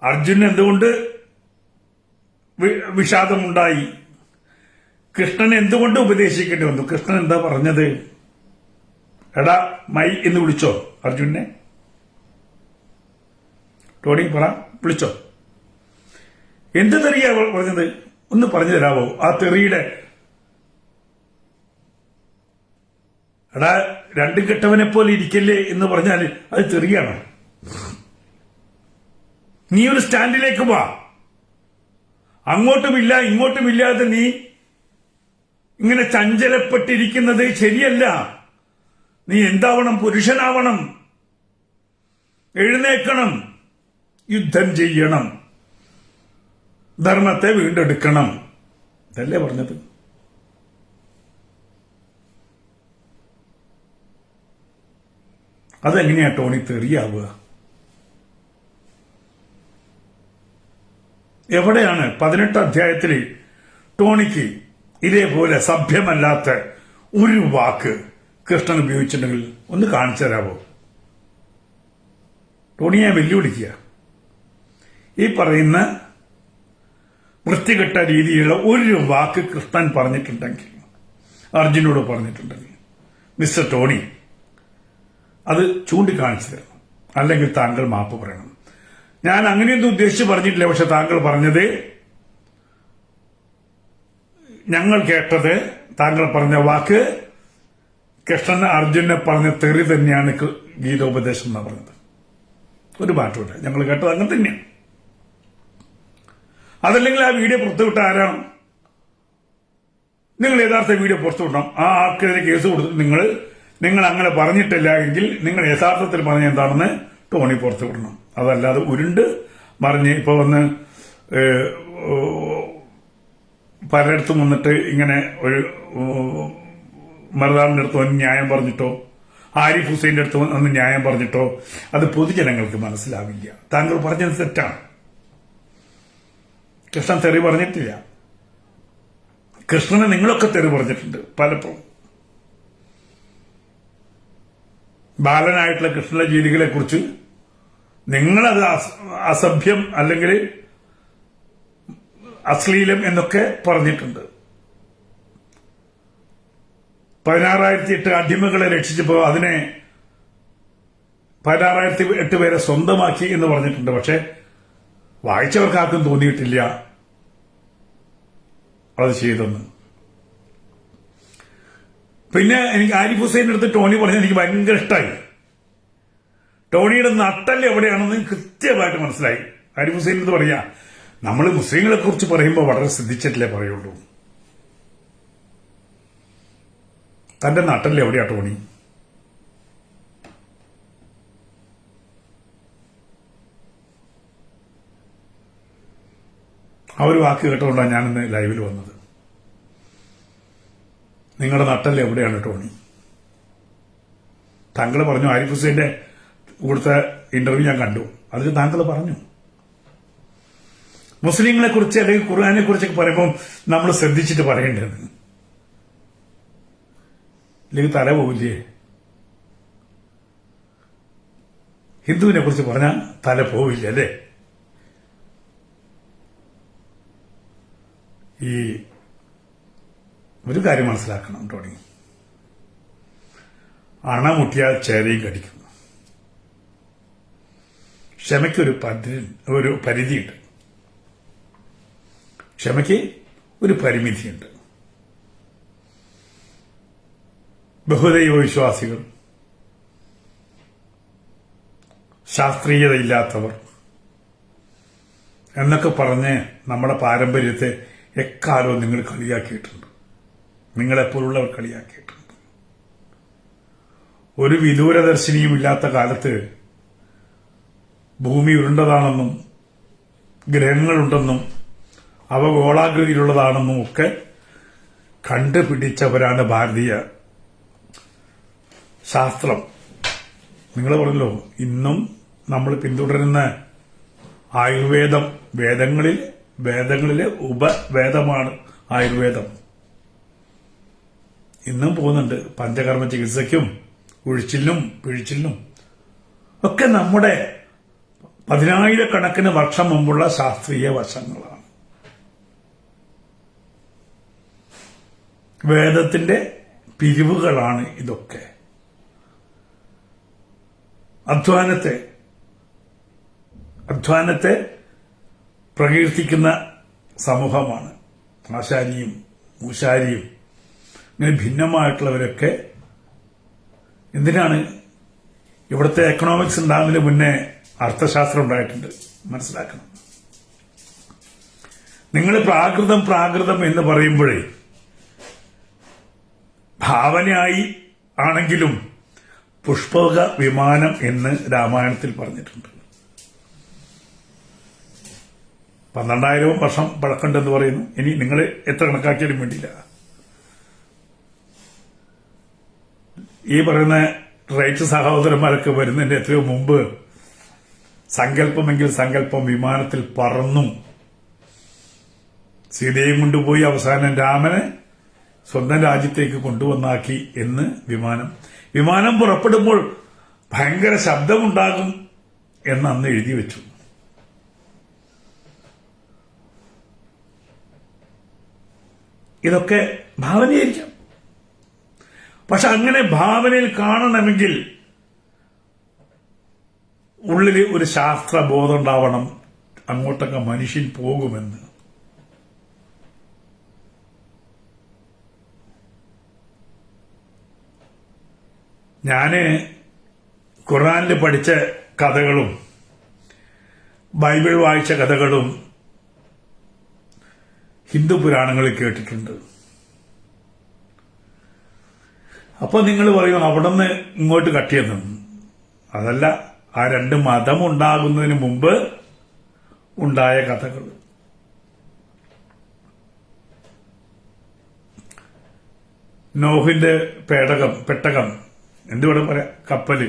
A: അർജുനൻ എന്തുകൊണ്ട് വിഷാദമുണ്ടായി? കൃഷ്ണൻ എന്തുകൊണ്ട് ഉപദേശിക്കേണ്ടി വന്നു? കൃഷ്ണൻ എന്താ പറഞ്ഞത്? എടാ മൈ എന്ന് വിളിച്ചോ അർജുനെ? ടോണി പറ, വിളിച്ചോ? എന്ത് തെറിയാ പറഞ്ഞത്? ഒന്ന് പറഞ്ഞു തരാമോ ആ തെറിയുടെ? എടാ രണ്ടും കെട്ടവനെ പോലെ ഇരിക്കല്ലേ എന്ന് പറഞ്ഞാൽ അത് തെറിയാണ്. നീ ഒരു സ്റ്റാൻഡിലേക്ക് വാ. അങ്ങോട്ടുമില്ല ഇങ്ങോട്ടുമില്ലാതെ നീ ഇങ്ങനെ ചഞ്ചലപ്പെട്ടിരിക്കുന്നത് ശരിയല്ല. നീ എന്താവണം? പുരുഷനാവണം, എഴുന്നേക്കണം, യുദ്ധം ചെയ്യണം, ധർമ്മത്തെ വീണ്ടെടുക്കണം. ഇതല്ലേ പറഞ്ഞത്? അതെങ്ങനെയാ ടോണി തെറിയാവുക? എവിടെയാണ് 18 അധ്യായത്തിൽ ടോണിക്ക് ഇതേപോലെ സഭ്യമല്ലാത്ത ഒരു വാക്ക് കൃഷ്ണൻ ഉപയോഗിച്ചിട്ടുണ്ടെങ്കിൽ ഒന്ന് കാണിച്ചു തരാമോ? ടോണിയെ വെല്ലുവിളിക്കുക. ഈ പറയുന്ന വൃത്തികെട്ട രീതിയിലുള്ള ഒരു വാക്ക് കൃഷ്ണൻ പറഞ്ഞിട്ടുണ്ടെങ്കിൽ, അർജുനോട് പറഞ്ഞിട്ടുണ്ടെങ്കിൽ, മിസ്റ്റർ ടോണി അത് ചൂണ്ടിക്കാണിച്ചു തരണം. അല്ലെങ്കിൽ താങ്കൾ മാപ്പ് പറയണം. ഞാൻ അങ്ങനെയൊന്നും ഉദ്ദേശിച്ച് പറഞ്ഞിട്ടില്ല. പക്ഷെ താങ്കൾ പറഞ്ഞത്, ഞങ്ങൾ കേട്ടത്, താങ്കൾ പറഞ്ഞ വാക്ക് കൃഷ്ണൻ അർജുനെ പറഞ്ഞ തെറി തന്നെയാണ് ഗീതോപദേശം എന്നാണ് പറഞ്ഞത്. ഒരു മാറ്റമില്ല, ഞങ്ങൾ കേട്ടത് അങ്ങനെ തന്നെയാണ്. അതല്ലെങ്കിൽ ആ വീഡിയോ പുറത്തുവിട്ട ആരാണ്? നിങ്ങൾ യഥാർത്ഥ വീഡിയോ പുറത്തുവിടണം. ആ ആൾക്കെതിരെ കേസ് കൊടുത്തിട്ട് നിങ്ങൾ അങ്ങനെ പറഞ്ഞിട്ടില്ല എങ്കിൽ നിങ്ങൾ യഥാർത്ഥത്തിൽ പറഞ്ഞ എന്താണെന്ന് ടോണി പുറത്തുവിടണം. അതല്ലാതെ ഉരുണ്ട് മറിഞ്ഞ് ഇപ്പൊ വന്ന് പലയിടത്തും വന്നിട്ട് ഇങ്ങനെ ഒരു മറുനാടിന്റെ അടുത്ത് വന്ന് ന്യായം പറഞ്ഞിട്ടോ, ആരിഫ് ഹുസൈന്റെ അടുത്ത് വന്ന് ന്യായം പറഞ്ഞിട്ടോ അത് പൊതുജനങ്ങൾക്ക് മനസ്സിലാവില്ല. താങ്കൾ പറഞ്ഞത് തെറ്റാണ്. കൃഷ്ണൻ തെറി പറഞ്ഞിട്ടില്ല. കൃഷ്ണനെ നിങ്ങളൊക്കെ തെറി പറഞ്ഞിട്ടുണ്ട് പലപ്പോഴും. ബാലനായിട്ടുള്ള കൃഷ്ണന്റെ രീതികളെ കുറിച്ച് നിങ്ങളത് അസഭ്യം അല്ലെങ്കിൽ അശ്ലീലം എന്നൊക്കെ പറഞ്ഞിട്ടുണ്ട്. 16,008 അടിമകളെ രക്ഷിച്ചപ്പോ അതിനെ 16,008 പേരെ സ്വന്തമാക്കി എന്ന് പറഞ്ഞിട്ടുണ്ട്. പക്ഷെ വായിച്ചവർക്കാർക്കും തോന്നിയിട്ടില്ല അത് ചെയ്തെന്ന്. പിന്നെ എനിക്ക് ആരിഫ് ഹുസൈൻ്റെ അടുത്ത് ടോണി പറഞ്ഞത് എനിക്ക് ഭയങ്കര ഇഷ്ടമായി. ടോണിയുടെ നട്ടല് എവിടെയാണെന്ന് കൃത്യമായിട്ട് മനസ്സിലായി. ആരിഫ് ഹുസൈൻ എന്ന് പറയാ, നമ്മൾ മുസ്ലിങ്ങളെ കുറിച്ച് പറയുമ്പോൾ വളരെ ശ്രദ്ധിച്ചിട്ടില്ലേ പറയുള്ളൂ. തന്റെ നട്ടല് എവിടെയാ ടോണി? ആ ഒരു വാക്ക് കേട്ടുകൊണ്ടാണ് ഞാനിന്ന് ലൈവിൽ വന്നത്. നിങ്ങളുടെ നട്ടല് എവിടെയാണ് ടോണി? താങ്കൾ പറഞ്ഞു, ആരിഫ് ഹുസൈന്റെ ഇവിടുത്തെ ഇന്റർവ്യൂ ഞാൻ കണ്ടു. അതിൽ താങ്കൾ പറഞ്ഞു മുസ്ലിങ്ങളെ കുറിച്ച് അല്ലെങ്കിൽ ഖുർആനെ കുറിച്ചൊക്കെ പറയുമ്പോൾ നമ്മൾ ശ്രദ്ധിച്ചിട്ട് പറയേണ്ടത്, അല്ലെങ്കിൽ തല പോവില്ലേ? ഹിന്ദുവിനെ കുറിച്ച് പറഞ്ഞാൽ തല പോവില്ല അല്ലേ? ഈ ഒരു കാര്യം മനസ്സിലാക്കണം ടോണി, അണ മുട്ടിയാൽ ചേരയും കടിക്കും. ക്ഷമയ്ക്കൊരു പരിധിയുണ്ട്, ക്ഷമയ്ക്ക് ഒരു പരിമിതിയുണ്ട്. ബഹുദൈവ വിശ്വാസികൾ, ശാസ്ത്രീയതയില്ലാത്തവർ എന്നൊക്കെ പറഞ്ഞ് നമ്മുടെ പാരമ്പര്യത്തെ എക്കാലവും നിങ്ങൾ കളിയാക്കിയിട്ടുണ്ട്. നിങ്ങളെപ്പോലുള്ളവർ കളിയാക്കിയിട്ടുണ്ട്. ഒരു വിദൂരദർശിനിയും ഇല്ലാത്ത കാലത്ത് ഭൂമി ഉരുണ്ടതാണെന്നും ഗ്രഹങ്ങളുണ്ടെന്നും അവ ഗോളാകൃതിയിലുള്ളതാണെന്നും ഒക്കെ കണ്ടുപിടിച്ചവരാണ് ഭാരതീയ ശാസ്ത്രം. നിങ്ങൾ പറഞ്ഞല്ലോ, ഇന്നും നമ്മൾ പിന്തുടരുന്ന ആയുർവേദം, വേദങ്ങളിലെ ഉപവേദമാണ് ആയുർവേദം. ഇന്നും പോകുന്നുണ്ട് പഞ്ചകർമ്മ ചികിത്സയ്ക്കും ഉഴിച്ചിലിനും പിഴിച്ചിലിനും ഒക്കെ നമ്മുടെ 10,000-കണക്കിന് വർഷം മുമ്പുള്ള ശാസ്ത്രീയ വശങ്ങളാണ്. വേദത്തിന്റെ പിരിവുകളാണ് ഇതൊക്കെ. അധ്വാനത്തെ പ്രകീർത്തിക്കുന്ന സമൂഹമാണ്. ആശാരിയും മൂശാരിയും ഇങ്ങനെ ഭിന്നമായിട്ടുള്ളവരൊക്കെ എന്തിനാണ്? ഇവിടുത്തെ എക്കണോമിക്സ് ഉണ്ടാകുന്നതിന് മുന്നേ അർത്ഥശാസ്ത്രം ഉണ്ടായിട്ടുണ്ട്, മനസ്സിലാക്കണം. നിങ്ങൾ പ്രാകൃതം എന്ന് പറയുമ്പോഴേ ഭാവനയായി ആണെങ്കിലും പുഷ്പക വിമാനം എന്ന് രാമായണത്തിൽ പറഞ്ഞിട്ടുണ്ട്. 12,000 വർഷം പഴക്കമുണ്ടെന്ന് പറയുന്നു. ഇനി നിങ്ങൾ എത്ര കണക്കാക്കിയാലും വേണ്ടിയില്ല. ഈ പറയുന്ന റൈറ്റ് സഹോദരന്മാരൊക്കെ വരുന്നതിന്റെ എത്രയോ മുമ്പ് സങ്കല്പമെങ്കിൽ സങ്കല്പം വിമാനത്തിൽ പറന്നു സീതയും കൊണ്ടുപോയി അവസാനം രാമനെ സ്വന്തം രാജ്യത്തേക്ക് കൊണ്ടുവന്നാക്കി എന്ന് വിമാനം പുറപ്പെടുമ്പോൾ ഭയങ്കര ശബ്ദമുണ്ടാകും എന്ന് അന്ന് എഴുതി വെച്ചു. ഇതൊക്കെ ഭാവനയായിരിക്കാം. പക്ഷെ അങ്ങനെ ഭാവനയിൽ കാണണമെങ്കിൽ ഉള്ളിൽ ഒരു ശാസ്ത്രബോധം ഉണ്ടാവണം, അങ്ങോട്ടൊക്കെ മനുഷ്യൻ പോകുമെന്ന്. ഞാന് ഖുർആനിൽ പഠിച്ച കഥകളും ബൈബിൾ വായിച്ച കഥകളും ഹിന്ദു പുരാണങ്ങളിൽ കേട്ടിട്ടുണ്ട്. അപ്പൊ നിങ്ങൾ പറയും അവിടുന്ന് ഇങ്ങോട്ട് കട്ടിയെന്ന്. അതല്ല, ആ രണ്ട് മതം ഉണ്ടാകുന്നതിന് മുമ്പ് ഉണ്ടായ കഥകൾ. നോഹിന്റെ പെട്ടകം എന്തുവേണ പറയാം, കപ്പല്.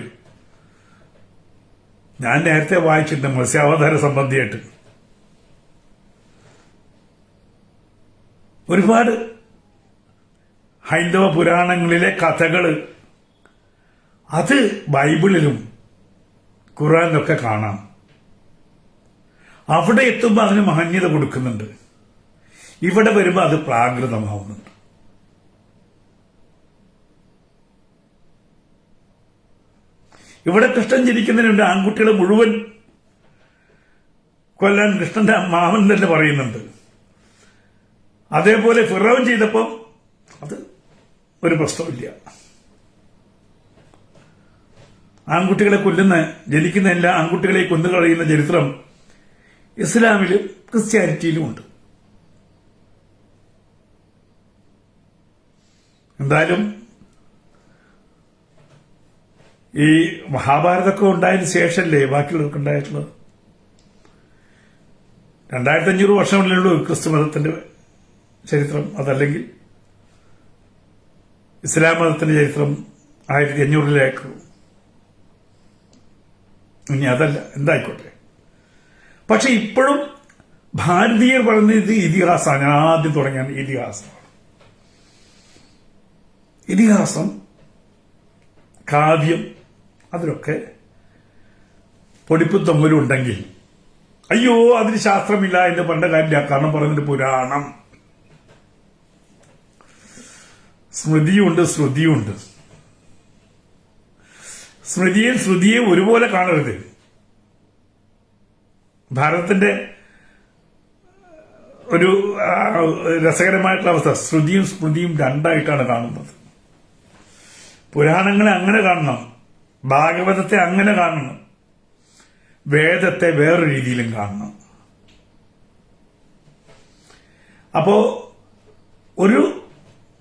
A: ഞാൻ നേരത്തെ വായിച്ചിട്ടുണ്ട് മത്സ്യാവതാര സംബന്ധിയായിട്ട്. ഒരുപാട് ഹൈന്ദവ പുരാണങ്ങളിലെ കഥകള് അത് ബൈബിളിലും ഖുർആനിലൊക്കെ കാണാം. അവിടെ എത്തുമ്പോൾ അതിന് മാന്യത കൊടുക്കുന്നുണ്ട്. ഇവിടെ വരുമ്പോൾ അത് പ്രാകൃതമാവുന്നുണ്ട്. ഇവിടെ കൃഷ്ണൻ ജനിക്കുന്നതിനുണ്ട് ആൺകുട്ടികളെ മുഴുവൻ കൊല്ലാൻ കൃഷ്ണന്റെ മാമൻ തന്നെ പറയുന്നുണ്ട്. അതേപോലെ ഫിറോൻ ചെയ്തപ്പോൾ അത് ഒരു പ്രശ്നമില്ല. ആൺകുട്ടികളെ ജനിക്കുന്ന എല്ലാ ആൺകുട്ടികളെ കൊന്നുകളയുന്ന ചരിത്രം ഇസ്ലാമിലും ക്രിസ്ത്യാനിറ്റിയിലും ഉണ്ട്. എന്തായാലും ഈ മഹാഭാരതമൊക്കെ ഉണ്ടായതിനു ശേഷമല്ലേ ബാക്കിയുള്ളവർക്ക് ഉണ്ടായിട്ടുള്ളത്. 2500 വർഷമല്ലേ ഉള്ളൂ ക്രിസ്തു മതത്തിന്റെ ചരിത്രം. അതല്ലെങ്കിൽ ഇസ്ലാം മതത്തിന്റെ ചരിത്രം 1500-ലേക്കുള്ളൂ. ഇനി അതല്ല, എന്തായിക്കോട്ടെ. പക്ഷെ ഇപ്പോഴും ഭാരതീയർ പറയുന്നത് ഇതിഹാസമാണ്. ഞാൻ ആദ്യം തുടങ്ങിയ ഇതിഹാസമാണ്. ഇതിഹാസം, കാവ്യം, അതിലൊക്കെ പൊടിപ്പും തൊങ്ങലും ഉണ്ടെങ്കിൽ അയ്യോ അതിന് ശാസ്ത്രമില്ല എന്ന് പറഞ്ഞ കാര്യമില്ല. കാരണം പറയുന്നത് പുരാണം, സ്മൃതിയുണ്ട്, ശ്രുതിയുണ്ട്. സ്മൃതിയും ശ്രുതിയെ ഒരുപോലെ കാണരുത്. ഭാരതത്തിന്റെ ഒരു രസകരമായിട്ടുള്ള അവസ്ഥ, ശ്രുതിയും സ്മൃതിയും രണ്ടായിട്ടാണ് കാണുന്നത്. പുരാണങ്ങളെ അങ്ങനെ കാണണം, ഭാഗവതത്തെ അങ്ങനെ കാണണം, വേദത്തെ വേറൊരു രീതിയിലും കാണണം. അപ്പോ ഒരു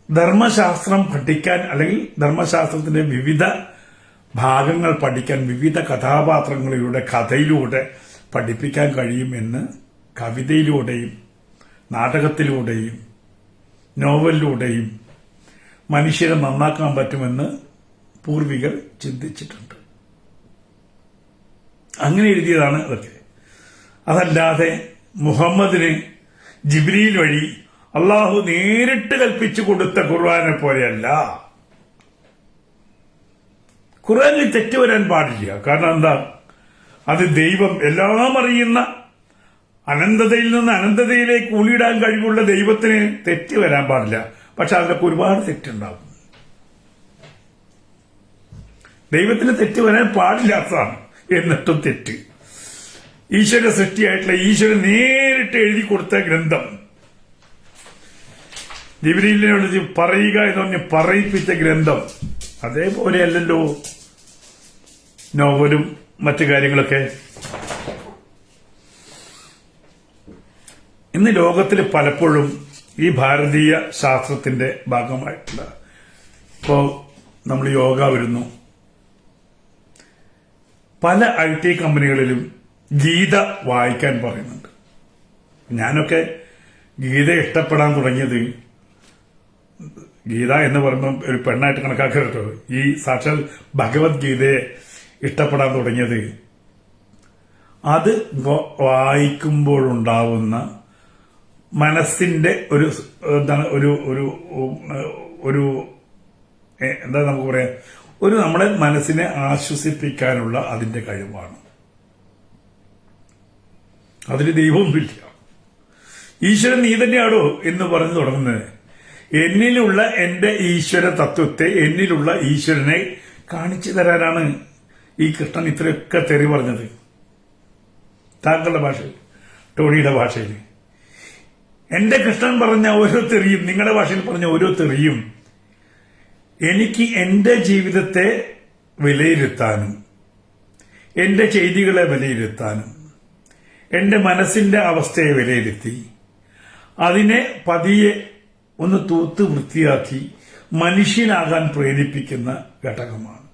A: ധർമ്മശാസ്ത്രം പഠിക്കാൻ, അല്ലെങ്കിൽ ധർമ്മശാസ്ത്രത്തിന്റെ വിവിധ ഭാഗങ്ങൾ പഠിക്കാൻ, വിവിധ കഥാപാത്രങ്ങളിലൂടെ, കഥയിലൂടെ പഠിപ്പിക്കാൻ കഴിയുമെന്ന് കവിതയിലൂടെയും നാടകത്തിലൂടെയും നോവലിലൂടെയും മനുഷ്യരെ നന്നാക്കാൻ പറ്റുമെന്ന് പൂർവികർ ചിന്തിച്ചിട്ടുണ്ട്. അങ്ങനെ എഴുതിയതാണ് അതൊക്കെ. അതല്ലാതെ മുഹമ്മദിന് ജിബ്രീൽ വഴി അള്ളാഹു നേരിട്ട് കൽപ്പിച്ചു കൊടുത്ത ഖുർആനെ പോലെയല്ല. ഖുർആനിൽ തെറ്റ് വരാൻ പാടില്ല. കാരണം എന്താ, അത് ദൈവം എല്ലാം അറിയുന്ന, അനന്തതയിൽ നിന്ന് അനന്തതയിലേക്ക് ഉള്ളിടാൻ കഴിവുള്ള ദൈവത്തിന് തെറ്റ് വരാൻ പാടില്ല. പക്ഷെ അതിലൊക്കെ ഒരുപാട് തെറ്റുണ്ടാവും. ദൈവത്തിന് തെറ്റ് വരാൻ പാടില്ലാത്തതാണ്, എന്നിട്ടും തെറ്റ്. ഈശ്വര സൃഷ്ടിയായിട്ടുള്ള ഈശ്വരൻ നേരിട്ട് എഴുതി കൊടുത്ത ഗ്രന്ഥം ജിബ്രീലിനോട് പറയുക എന്ന് പറഞ്ഞ് പറയിപ്പിച്ച ഗ്രന്ഥം, അതേപോലെയല്ലല്ലോ നോവലും മറ്റു കാര്യങ്ങളൊക്കെ. ഇന്ന് ലോകത്തിൽ പലപ്പോഴും ഈ ഭാരതീയ ശാസ്ത്രത്തിന്റെ ഭാഗമായിട്ടുള്ള ഇപ്പോ നമ്മൾ യോഗ വരുന്നു, പല IT കമ്പനികളിലും ഗീത വായിക്കാൻ പറയുന്നുണ്ട്. ഞാനൊക്കെ ഗീത ഇഷ്ടപ്പെടാൻ തുടങ്ങിയത്, ഗീത എന്ന് പറയുമ്പോൾ ഒരു പെണ്ണായിട്ട് കണക്കാക്കരുത്, ഈ സാക്ഷാൽ ഭഗവത്ഗീതയെ ഇഷ്ടപ്പെടാൻ തുടങ്ങിയത് അത് വായിക്കുമ്പോഴുണ്ടാവുന്ന മനസ്സിന്റെ ഒരു എന്താണ് ഒരു എന്താ നമുക്ക് പറയാം, ഒരു നമ്മുടെ മനസ്സിനെ ആശ്വസിപ്പിക്കാനുള്ള അതിന്റെ കഴിവാണ്. അതിന് ദൈവമൊന്നുമില്ല. ഈശ്വരൻ നീ തന്നെയാണോ എന്ന് പറഞ്ഞു തുടങ്ങുന്നത്. എന്നിലുള്ള എന്റെ ഈശ്വര തത്വത്തെ, എന്നിലുള്ള ഈശ്വരനെ കാണിച്ചു തരാനാണ് ഈ കൃഷ്ണൻ ഇത്രയൊക്കെ തെറി പറഞ്ഞത്. താങ്കളുടെ ഭാഷയിൽ, ടോണിയുടെ ഭാഷയിൽ എന്റെ കൃഷ്ണൻ പറഞ്ഞ ഓരോ തെറിയും, നിങ്ങളുടെ ഭാഷയിൽ പറഞ്ഞ ഓരോ തെറിയും എനിക്ക് എന്റെ ജീവിതത്തെ വിലയിരുത്താനും എന്റെ ചെയ്തികളെ വിലയിരുത്താനും എന്റെ മനസ്സിന്റെ അവസ്ഥയെ വിലയിരുത്തി അതിനെ പതിയെ ഒന്ന് തൂത്ത് വൃത്തിയാക്കി മനുഷ്യനാകാൻ പ്രേരിപ്പിക്കുന്ന ഘടകമാണ്.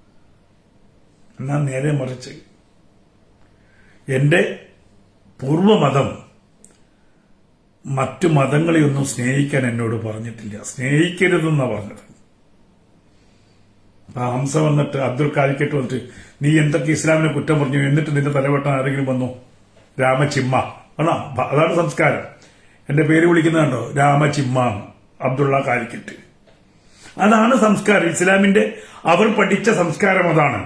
A: എന്നാൽ നേരെ മറിച്ച് എന്റെ പൂർവമതം മറ്റു മതങ്ങളെയൊന്നും സ്നേഹിക്കാൻ എന്നോട് പറഞ്ഞിട്ടില്ല, സ്നേഹിക്കരുതെന്നാണ് പറഞ്ഞത്. ആ ഹംസ വന്നിട്ട്, അബ്ദുൽ കാലിക്കറ്റ് വന്നിട്ട്, നീ എന്തൊക്കെ ഇസ്ലാമിനെ കുറ്റം പറഞ്ഞു, എന്നിട്ട് നിന്റെ തലവെട്ടാൻ ആരെങ്കിലും വന്നു? രാമചിമ്മ ആണോ? അതാണ് സംസ്കാരം. എന്റെ പേര് വിളിക്കുന്നതുണ്ടോ? രാമചിമ്മ, അബ്ദുള്ള കാലിക്കറ്റ്. അതാണ് സംസ്കാരം. ഇസ്ലാമിന്റെ അവർ പഠിച്ച സംസ്കാരം അതാണ്.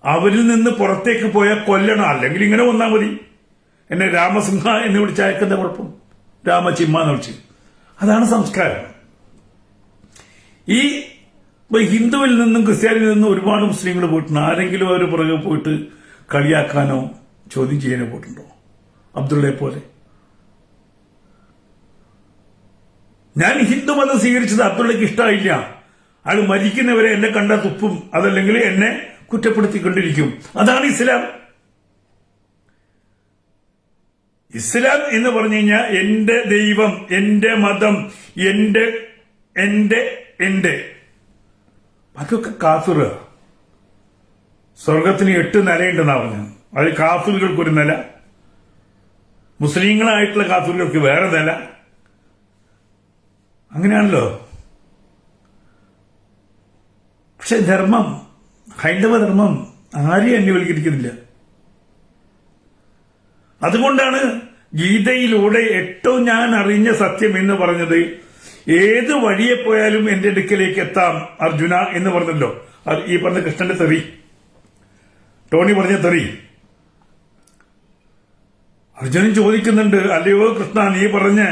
A: അവരിൽ നിന്ന് പുറത്തേക്ക് പോയാൽ കൊല്ലണം, അല്ലെങ്കിൽ ഇങ്ങനെ വന്നാൽ മതി. എന്നെ രാമസിംഹ എന്ന് വിളിച്ച് അയക്കുന്ന കുഴപ്പം, രാമചിമ്മ എന്ന് വിളിച്ച്. അതാണ് സംസ്കാരം. ഈ ഹിന്ദുവിൽ നിന്നും ക്രിസ്ത്യാനിയിൽ നിന്നും ഒരുപാട് മുസ്ലിങ്ങൾ പോയിട്ടുണ്ട്. ആരെങ്കിലും അവർ പുറകെ പോയിട്ട് കളിയാക്കാനോ ചോദ്യം ചെയ്യാനോ പോയിട്ടുണ്ടോ? അബ്ദുള്ളയെ പോലെ. ഞാൻ ഹിന്ദു മതം സ്വീകരിച്ചത് അബ്ദുള്ളയ്ക്ക് ഇഷ്ടമായില്ല. അയാൾ മരിക്കുന്നവരെ എന്നെ കണ്ട തുപ്പും, അതല്ലെങ്കിൽ എന്നെ കുറ്റപ്പെടുത്തിക്കൊണ്ടിരിക്കും. അതാണ് ഇസ്ലാം. ഇസ്ലാം എന്ന് പറഞ്ഞു കഴിഞ്ഞാൽ എന്റെ ദൈവം, എന്റെ മതം, എന്റെ എന്റെ എന്റെ ബാക്കിയൊക്കെ കാഫിർ. സ്വർഗത്തിന് 8 നിലയുണ്ടെന്നാ പറഞ്ഞു. അത് കാഫിറുകൾക്കൊരു നില, മുസ്ലിങ്ങളായിട്ടുള്ള കാഫിറുകൾക്ക് വേറെ നില. അങ്ങനെയാണല്ലോ. പക്ഷെ ധർമ്മം, ഹൈന്ദവ ധർമ്മം ആരെയും അന്യവൽക്കരിക്കുന്നില്ല. അതുകൊണ്ടാണ് ഗീതയിലൂടെ ഏറ്റവും ഞാൻ അറിഞ്ഞ സത്യം എന്ന് പറഞ്ഞത്, ഏത് വഴിയെ പോയാലും എന്റെ അടുക്കലേക്ക് എത്താം അർജുന എന്ന് പറഞ്ഞല്ലോ. ഈ പറഞ്ഞ കൃഷ്ണന്റെ തെറി, ടോണി പറഞ്ഞ തെറി. അർജുനൻ ചോദിക്കുന്നുണ്ട്, അല്ലയോ കൃഷ്ണ, നീ പറഞ്ഞ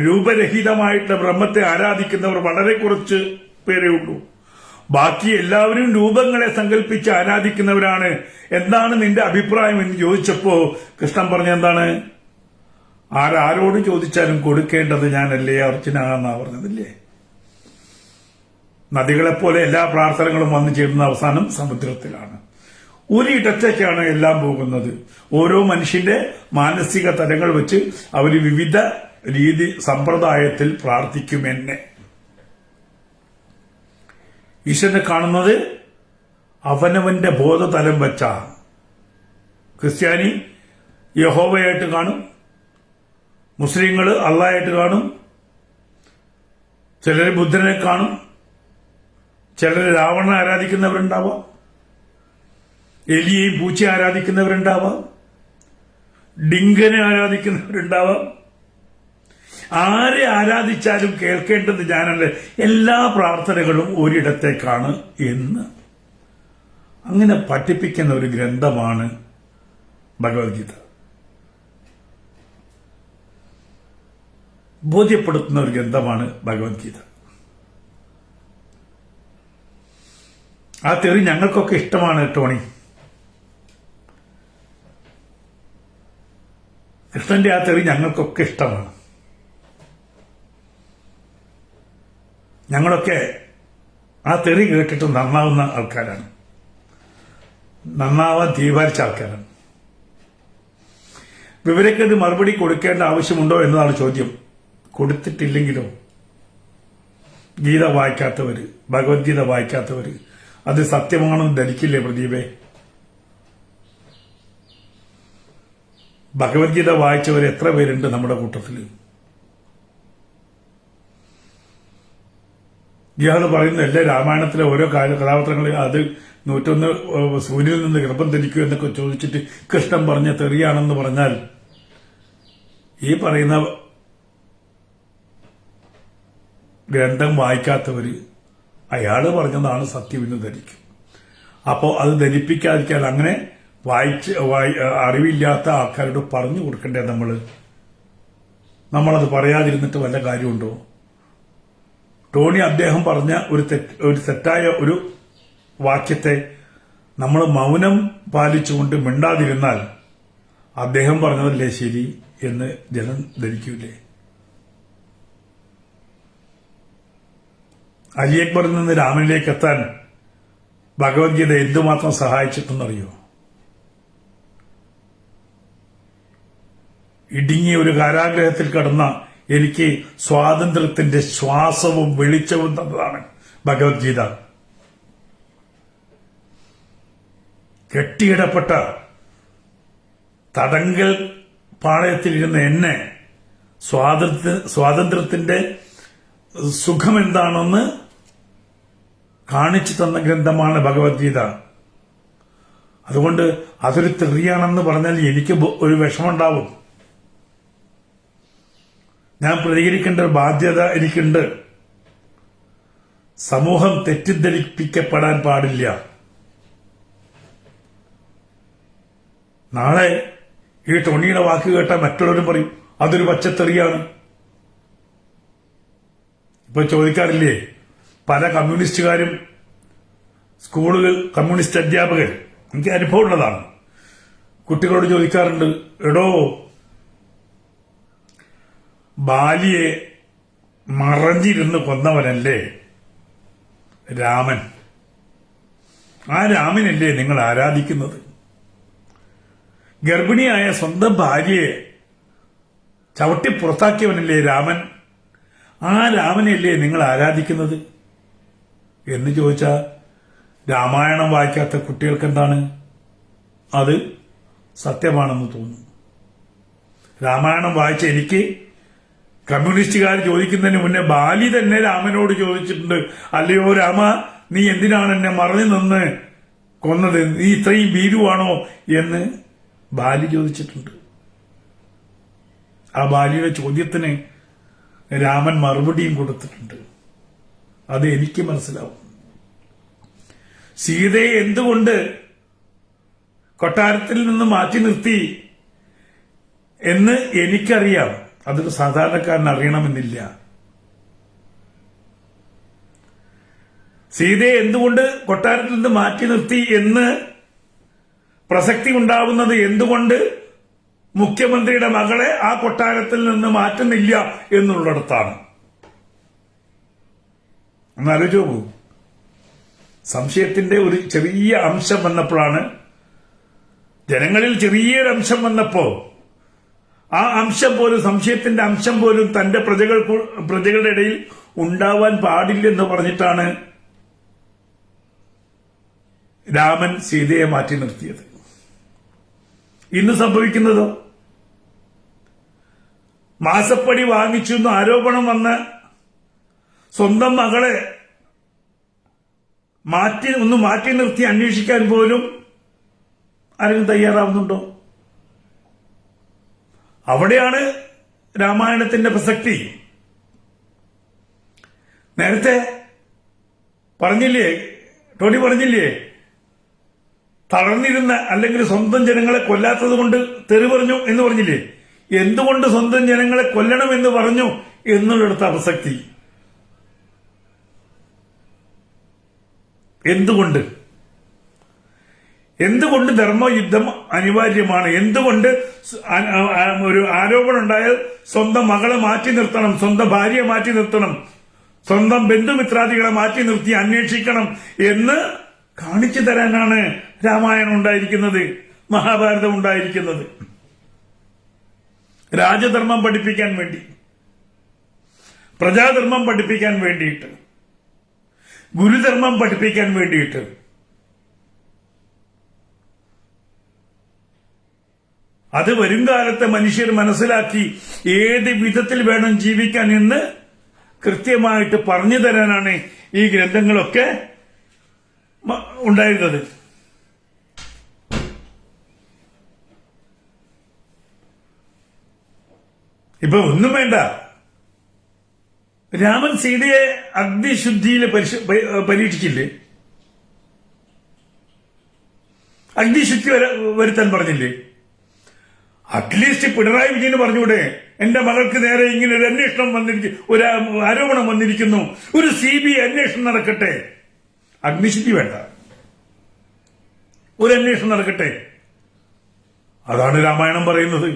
A: രൂപരഹിതമായിട്ടുള്ള ബ്രഹ്മത്തെ ആരാധിക്കുന്നവർ വളരെ കുറച്ച് പേരേ ഉള്ളൂ, ബാക്കി എല്ലാവരും രൂപങ്ങളെ സങ്കല്പിച്ച് ആരാധിക്കുന്നവരാണ്. എന്താണ് നിന്റെ അഭിപ്രായം എന്ന് ചോദിച്ചപ്പോ കൃഷ്ണൻ പറഞ്ഞ എന്താണ്? ആരോട് ചോദിച്ചാലും കൊടുക്കേണ്ടത് ഞാനല്ലേ അർജുന എന്നാ പറഞ്ഞതില്ലേ. നദികളെപ്പോലെ എല്ലാ പ്രാർത്ഥനകളും വന്നു ചേരുന്ന അവസാനം സമുദ്രത്തിലാണ്. ഒരിടത്തേക്കാണ് എല്ലാം പോകുന്നത്. ഓരോ മനുഷ്യന്റെ മാനസിക തലങ്ങൾ വെച്ച് അവർ വിവിധ രീതി സമ്പ്രദായത്തിൽ പ്രാർത്ഥിക്കുമെന്നെ. ഈശ്വരനെ കാണുന്നത് അവനവന്റെ ബോധതലം വെച്ചാണ്. ക്രിസ്ത്യാനി യഹോവയായിട്ട് കാണും, മുസ്ലിങ്ങൾ അള്ളാഹായിട്ട് കാണും, ചിലർ ബുദ്ധനെ കാണും, ചിലർ രാവണനെ ആരാധിക്കുന്നവരുണ്ടാവാം, എലിയെയും പൂച്ചയെ ആരാധിക്കുന്നവരുണ്ടാവാം, ഡിങ്കനെ ആരാധിക്കുന്നവരുണ്ടാവാം. ആരെ ആരാധിച്ചാലും കേൾക്കേണ്ടത് ഞാനല്ലേ. എല്ലാ പ്രാർത്ഥനകളും ഒരിടത്തേക്കാണ് എന്ന് അങ്ങനെ പഠിപ്പിക്കുന്ന ഒരു ഗ്രന്ഥമാണ് ഭഗവത്ഗീത. ബോധ്യപ്പെടുത്തുന്ന ഒരു ഗ്രന്ഥമാണ് ഭഗവത്ഗീത. ആ തെറി ഞങ്ങൾക്കൊക്കെ ഇഷ്ടമാണ് ടോണി. കൃഷ്ണന്റെ ആ തെറി ഞങ്ങൾക്കൊക്കെ ഇഷ്ടമാണ്. ഞങ്ങളൊക്കെ ആ തെറി കേട്ടിട്ട് നന്നാവുന്ന ആൾക്കാരാണ്, നന്നാവാൻ തീരുമാനിച്ച ആൾക്കാരാണ്. ഇവരൊക്കെ മറുപടി കൊടുക്കേണ്ട ആവശ്യമുണ്ടോ എന്നതാണ് ചോദ്യം. കൊടുത്തിട്ടില്ലെങ്കിലോ? ഗീത വായിക്കാത്തവര്, ഭഗവത്ഗീത വായിക്കാത്തവര് അത് സത്യമാണെന്ന് ധരിക്കില്ലേ പ്രദീപേ? ഭഗവത്ഗീത വായിച്ചവർ എത്ര പേരുണ്ട് നമ്മുടെ കൂട്ടത്തിൽ? ഇയാൾ പറയുന്ന എല്ലാ രാമായണത്തിലെ ഓരോ കഥാപാത്രങ്ങളെയും അത് 101 സൂര്യനിൽ നിന്ന് ഗർഭം ധരിക്കൂ എന്നൊക്കെ ചോദിച്ചിട്ട് കൃഷ്ണൻ പറഞ്ഞ തെറിയാണെന്ന് പറഞ്ഞാൽ ഈ പറയുന്ന ഗ്രന്ഥം വായിക്കാത്തവര് അയാള് പറഞ്ഞതാണ് സത്യമെന്ന് ധരിക്കും. അപ്പോൾ അത് ധരിപ്പിക്കാതിരിക്കാൻ അങ്ങനെ അറിവില്ലാത്ത ആൾക്കാരോട് പറഞ്ഞു കൊടുക്കണ്ടേ നമ്മളത് പറയാതിരുന്നിട്ട് വല്ല കാര്യമുണ്ടോ? ടോണി അദ്ദേഹം പറഞ്ഞ ഒരു തെറ്റായ ഒരു വാക്യത്തെ നമ്മൾ മൗനം പാലിച്ചുകൊണ്ട് മിണ്ടാതിരുന്നാൽ അദ്ദേഹം പറഞ്ഞതല്ലേ ശരി എന്ന് ജനം ധരിക്കൂലേ? അലി അക്ബറിൽ നിന്ന് രാമനിലേക്ക് എത്താൻ ഭഗവത്ഗീത എന്തുമാത്രം സഹായിച്ചിട്ടെന്നറിയോ? ഇടുങ്ങിയ ഒരു കാരാഗ്രഹത്തിൽ കിടന്ന എനിക്ക് സ്വാതന്ത്ര്യത്തിന്റെ ശ്വാസവും വെളിച്ചവും തന്നതാണ് ഭഗവത്ഗീത. കെട്ടിയിടപ്പെട്ട തടങ്കൽ പാളയത്തിലിരുന്ന എന്നെ സ്വാതന്ത്ര്യത്തിന്റെ സുഖമെന്താണെന്ന് കാണിച്ചു തന്ന ഗ്രന്ഥമാണ് ഭഗവത്ഗീത. അതുകൊണ്ട് അതൊരു തെറിയാണെന്ന് പറഞ്ഞാൽ എനിക്ക് ഒരു വിഷമമുണ്ടാവും. ഞാൻ പ്രതികരിക്കേണ്ട ഒരു ബാധ്യത എനിക്കുണ്ട്. സമൂഹം തെറ്റിദ്ധരിപ്പിക്കപ്പെടാൻ പാടില്ല. നാളെ ഈ ടോണിയുടെ വാക്ക് കേട്ടാൽ മറ്റുള്ളവരും പറയും അതൊരു പച്ചത്തെറിയാണ്. ഇപ്പൊ ചോദിക്കാറില്ലേ പല കമ്മ്യൂണിസ്റ്റുകാരും, സ്കൂളുകൾ കമ്മ്യൂണിസ്റ്റ് അധ്യാപകർ, എനിക്ക് അനുഭവമുള്ളതാണ്, കുട്ടികളോട് ചോദിക്കാറുണ്ട്, എടോ ബാലിയെ മറഞ്ഞിരുന്ന് കൊന്നവനല്ലേ രാമൻ? ആ രാമനല്ലേ നിങ്ങൾ ആരാധിക്കുന്നത്? ഗർഭിണിയായ സ്വന്തം ഭാര്യയെ ചവിട്ടി പുറത്താക്കിയവനല്ലേ രാമൻ? ആ രാമനെയല്ലേ നിങ്ങൾ ആരാധിക്കുന്നത് എന്ന് ചോദിച്ചാൽ രാമായണം വായിക്കാത്ത കുട്ടികൾക്ക് എന്താണ് അത് സത്യമാണെന്ന് തോന്നും. രാമായണം വായിച്ച എനിക്ക് കമ്മ്യൂണിസ്റ്റുകാർ ചോദിക്കുന്നതിന് മുന്നേ ബാലി തന്നെ രാമനോട് ചോദിച്ചിട്ടുണ്ട്, അല്ലയോ രാമ, നീ എന്തിനാണ് എന്നെ മറഞ്ഞു നിന്ന് കൊന്നത്? നീ ഇത്രയും ഭീരുവാണോ എന്ന് ബാലി ചോദിച്ചിട്ടുണ്ട്. ആ ബാലിയുടെ ചോദ്യത്തിന് രാമൻ മറുപടിയും കൊടുത്തിട്ടുണ്ട്. അത് എനിക്ക് മനസ്സിലാവും. സീതയെ എന്തുകൊണ്ട് കൊട്ടാരത്തിൽ നിന്ന് മാറ്റി നിർത്തി എന്ന് എനിക്കറിയാം. അതൊരു സാധാരണക്കാരൻ അറിയണമെന്നില്ല. സീതയെ എന്തുകൊണ്ട് കൊട്ടാരത്തിൽ നിന്ന് മാറ്റി നിർത്തി എന്ന് പ്രസക്തി ഉണ്ടാവുന്നത് എന്തുകൊണ്ട് മുഖ്യമന്ത്രിയുടെ മകളെ ആ കൊട്ടാരത്തിൽ നിന്ന് മാറ്റുന്നില്ല എന്നുള്ളിടത്താണ്. എന്നാലോചിച്ച് നോക്കൂ. സംശയത്തിന്റെ ഒരു ചെറിയ അംശം വന്നപ്പോഴാണ്, ജനങ്ങളിൽ ചെറിയൊരംശം വന്നപ്പോ ആ അംശം പോലും, സംശയത്തിന്റെ അംശം പോലും തന്റെ പ്രജകളുടെ ഇടയിൽ ഉണ്ടാവാൻ പാടില്ലെന്ന് പറഞ്ഞിട്ടാണ് രാമൻ സീതയെ മാറ്റി നിർത്തിയത്. ഇന്ന് സംഭവിക്കുന്നതോ, മാസപ്പടി വാങ്ങിച്ചു എന്ന് ആരോപണം വന്ന് സ്വന്തം മകളെ മാറ്റി നിർത്തി അന്വേഷിക്കാൻ പോലും ആരെങ്കിലും തയ്യാറാവുന്നുണ്ടോ? അവിടെയാണ് രാമായണത്തിന്റെ പ്രസക്തി. നേരത്തെ പറഞ്ഞില്ലേ, ടോണി പറഞ്ഞില്ലേ, തളർന്നിരുന്ന അല്ലെങ്കിൽ സ്വന്തം ജനങ്ങളെ കൊല്ലാത്തത് കൊണ്ട് തെറി പറഞ്ഞു എന്ന് പറഞ്ഞില്ലേ? എന്തുകൊണ്ട് സ്വന്തം ജനങ്ങളെ കൊല്ലണമെന്ന് പറഞ്ഞു എന്നുള്ളിടത്ത് അപസക്തി. എന്തുകൊണ്ട് ധർമ്മയുദ്ധം അനിവാര്യമാണ്? എന്തുകൊണ്ട് ഒരു ആരോപണം ഉണ്ടായാൽ സ്വന്തം മകളെ മാറ്റി നിർത്തണം, സ്വന്തം ഭാര്യയെ മാറ്റി നിർത്തണം, സ്വന്തം ബന്ധുമിത്രാദികളെ മാറ്റി നിർത്തി അന്വേഷിക്കണം എന്ന് കാണിച്ചു തരാനാണ് രാമായണം ഉണ്ടായിരിക്കുന്നത്, മഹാഭാരതം ഉണ്ടായിരിക്കുന്നത്. രാജധർമ്മം പഠിപ്പിക്കാൻ വേണ്ടി, പ്രജാധർമ്മം പഠിപ്പിക്കാൻ വേണ്ടിയിട്ട്, ഗുരുധർമ്മം പഠിപ്പിക്കാൻ വേണ്ടിയിട്ട്. അത് വരും കാലത്തെ മനുഷ്യർ മനസ്സിലാക്കി ഏത് വിധത്തിൽ വേണം ജീവിക്കാൻ എന്ന് കൃത്യമായിട്ട് പറഞ്ഞു തരാനാണ് ഈ ഗ്രന്ഥങ്ങളൊക്കെ ഉണ്ടായിരുന്നത്. ഇപ്പൊ ഒന്നും വേണ്ട, രാമൻ സീതയെ അഗ്നിശുദ്ധിയിൽ പരീക്ഷിച്ചില്ലേ? അഗ്നിശുദ്ധി വരുത്താൻ പറഞ്ഞില്ലേ? അറ്റ്ലീസ്റ്റ് പിണറായി വിജയന് പറഞ്ഞൂടെ, എന്റെ മകൾക്ക് നേരെ ഇങ്ങനെ ഒരു അന്വേഷണം ഒരു ആരോപണം വന്നിരിക്കുന്നു, ഒരു CBI അന്വേഷണം നടക്കട്ടെ. അഗ്നിശുദ്ധി വേണ്ട, ഒരു അന്വേഷണം നടക്കട്ടെ. അതാണ് രാമായണം പറയുന്നത്.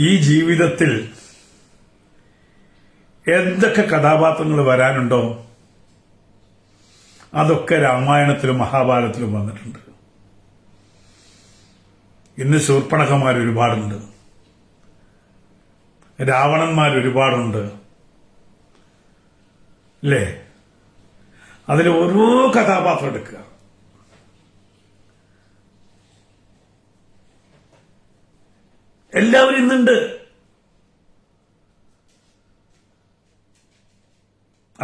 A: ഈ ജീവിതത്തിൽ എന്തൊക്കെ കഥാപാത്രങ്ങൾ വരാനുണ്ടോ അതൊക്കെ രാമായണത്തിലും മഹാഭാരതത്തിലും വന്നിട്ടുണ്ട്. ഇന്ന് ശൂർപ്പണഖമാർ ഒരുപാടുണ്ട്, രാവണന്മാർ ഒരുപാടുണ്ട്, അല്ലേ? അതിൽ ഓരോ കഥാപാത്രം എടുക്കുക. എല്ലാവരും ഇന്നുണ്ട്.